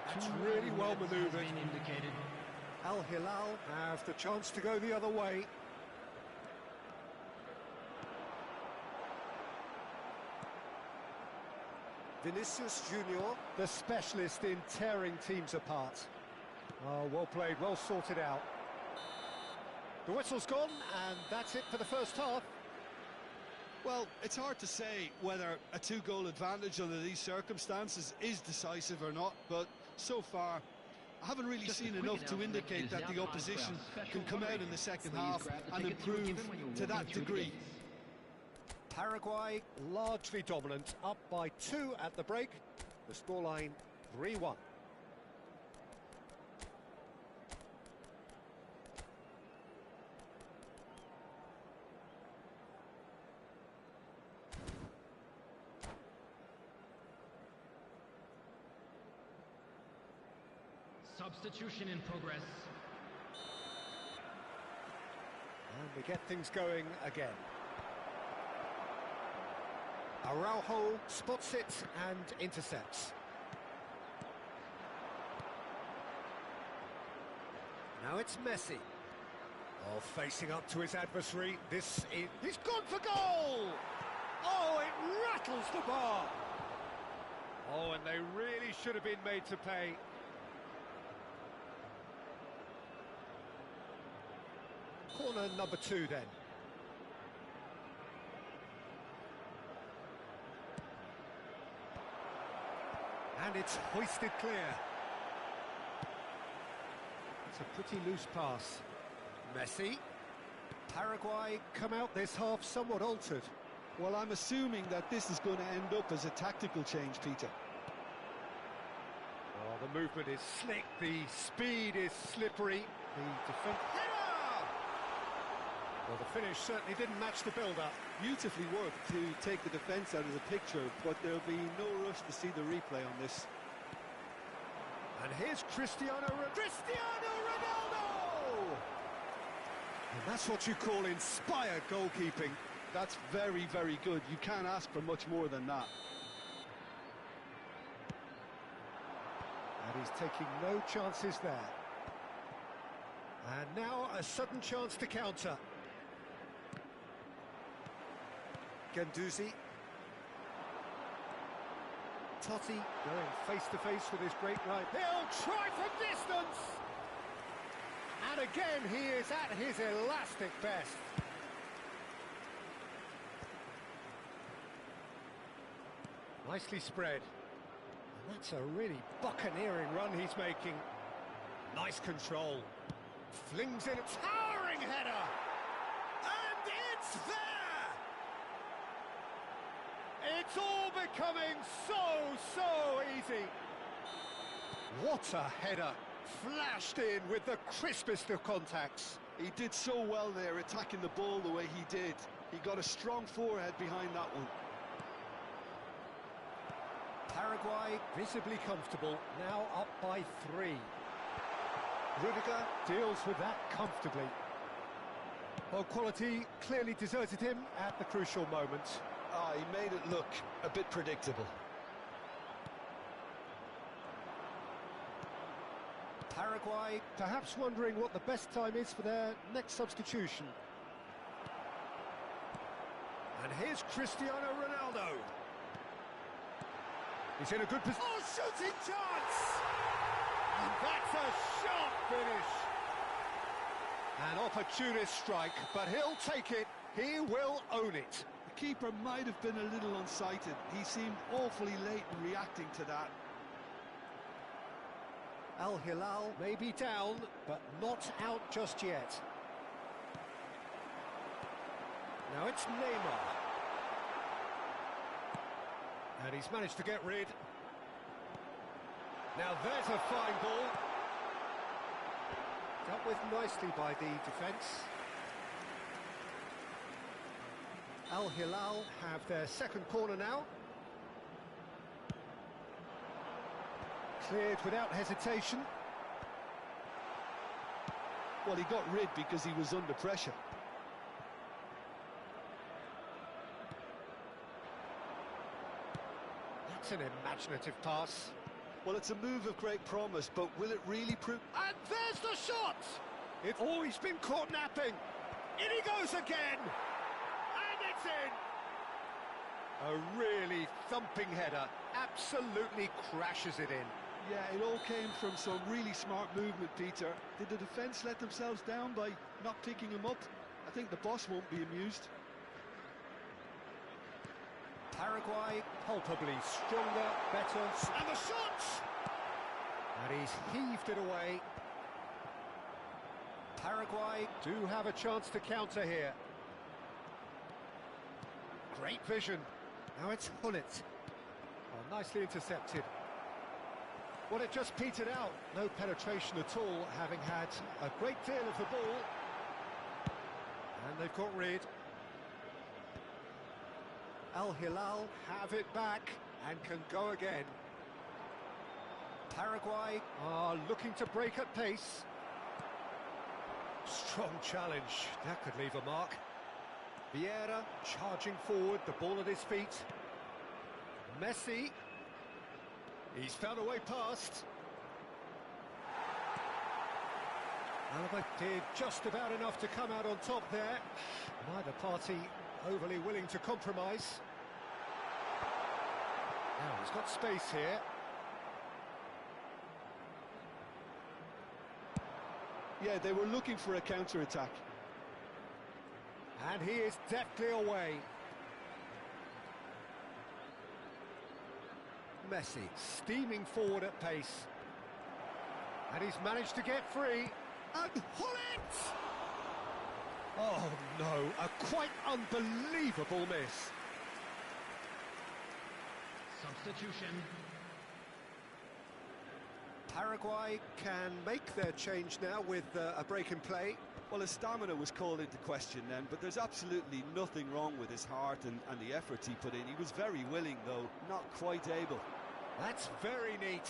[SPEAKER 1] That's really well manoeuvred. Al Hilal have the chance to go the other way. Vinicius Junior, the specialist in tearing teams apart. Oh, well played, well sorted out. The whistle's gone, and that's it for the first half.
[SPEAKER 3] Well, it's hard to say whether a 2-goal advantage under these circumstances is decisive or not, but so far I haven't really seen enough to indicate that the opposition can come out in the second half and improve to that degree.
[SPEAKER 1] Paraguay largely dominant, up by 2 at the break. The scoreline 3-1.
[SPEAKER 2] Substitution in progress.
[SPEAKER 1] And we get things going again. Araujo spots it and intercepts. Now it's Messi. Oh, facing up to his adversary. He's gone for goal! Oh, it rattles the bar! Oh, and they really should have been made to pay. Corner number 2 then. And it's hoisted clear. It's a pretty loose pass. Messi. Paraguay come out this half somewhat altered.
[SPEAKER 3] Well, I'm assuming that this is going to end up as a tactical change, Peter.
[SPEAKER 1] Oh, the movement is slick, the speed is slippery. The defence... Well, the finish certainly didn't match the build-up.
[SPEAKER 3] Beautifully worked to take the defence out of the picture, but there'll be no rush to see the replay on this.
[SPEAKER 1] And here's Cristiano Ronaldo! And that's what you call inspired goalkeeping.
[SPEAKER 3] That's very, very good. You can't ask for much more than that.
[SPEAKER 1] And he's taking no chances there. And now a sudden chance to counter. Guendouzi. Totti going face-to-face with his great right. He'll try from distance! And again, he is at his elastic best. Nicely spread. And that's a really buccaneering run he's making. Nice control. Flings in a towering header. And it's there! It's all becoming so easy. What a header. Flashed in with the crispest of contacts.
[SPEAKER 3] He did so well there, attacking the ball the way he did. He got a strong forehead behind that one.
[SPEAKER 1] Paraguay visibly comfortable, now up by 3. Rudiger deals with that comfortably. Well, quality clearly deserted him at the crucial moment.
[SPEAKER 3] Ah, he made it look a bit predictable.
[SPEAKER 1] Paraguay perhaps wondering what the best time is for their next substitution. And here's Cristiano Ronaldo. He's in a good position. Oh, shooting chance! And that's a sharp finish. An opportunist strike, but he'll take it. He will own it.
[SPEAKER 3] The keeper might have been a little unsighted. He seemed awfully late in reacting to that.
[SPEAKER 1] Al Hilal may be down, but not out just yet. Now it's Neymar. And he's managed to get rid. Now there's a fine ball. Dealt with nicely by the defence. Al Hilal have their second corner now. Cleared without hesitation.
[SPEAKER 3] Well, he got rid because he was under pressure.
[SPEAKER 1] That's an imaginative pass.
[SPEAKER 3] Well, it's a move of great promise, but will it really prove...
[SPEAKER 1] And there's the shot! It's always been caught napping. In he goes again! And it's in! A really thumping header. Absolutely crashes it in.
[SPEAKER 3] Yeah, it all came from some really smart movement, Peter. Did the defence let themselves down by not picking him up? I think the boss won't be amused.
[SPEAKER 1] Paraguay palpably stronger, better, and the shot! And he's heaved it away. Paraguay do have a chance to counter here. Great vision. Now it's Hullet. Oh, nicely intercepted. Well, it just petered out. No penetration at all, having had a great deal of the ball. And they've got rid. Al Hilal have it back and can go again. Paraguay are looking to break at pace. Strong challenge. That could leave a mark. Vieira charging forward, the ball at his feet. Messi. He's found a way past. Alaba did just about enough to come out on top there. Neither party overly willing to compromise. Now he's got space here.
[SPEAKER 3] Yeah, they were looking for a counter-attack.
[SPEAKER 1] And he is deftly away. Messi steaming forward at pace. And he's managed to get free. And Hullet! Oh no, a quite unbelievable miss.
[SPEAKER 2] Substitution.
[SPEAKER 1] Paraguay can make their change now with a break in play.
[SPEAKER 3] Well, his stamina was called into question then, but there's absolutely nothing wrong with his heart and the efforts he put in. He was very willing, though, not quite able.
[SPEAKER 1] That's very neat.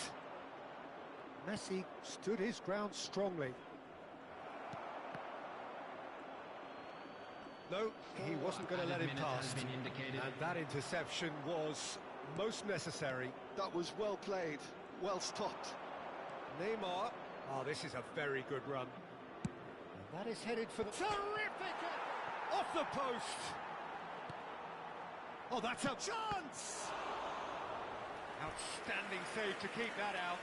[SPEAKER 1] Messi stood his ground strongly. No, he wasn't going to let him pass. And that interception was most necessary.
[SPEAKER 3] That was well played, well stopped.
[SPEAKER 1] Neymar. Oh, this is a very good run. And that is headed for the... Terrific! Off the post! Oh, that's a chance! Outstanding save to keep that out.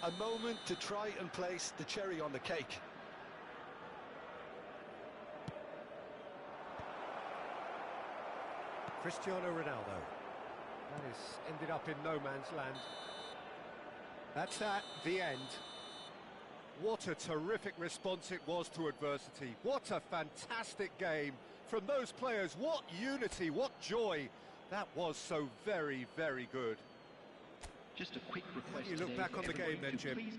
[SPEAKER 3] A moment to try and place the cherry on the cake.
[SPEAKER 1] Cristiano Ronaldo. That is ended up in no man's land. That's that, the end. What a terrific response it was to adversity. What a fantastic game from those players. What unity, what joy. That was so very, very good.
[SPEAKER 2] Just a quick request.
[SPEAKER 1] You look back on the game then, Jim.
[SPEAKER 2] Please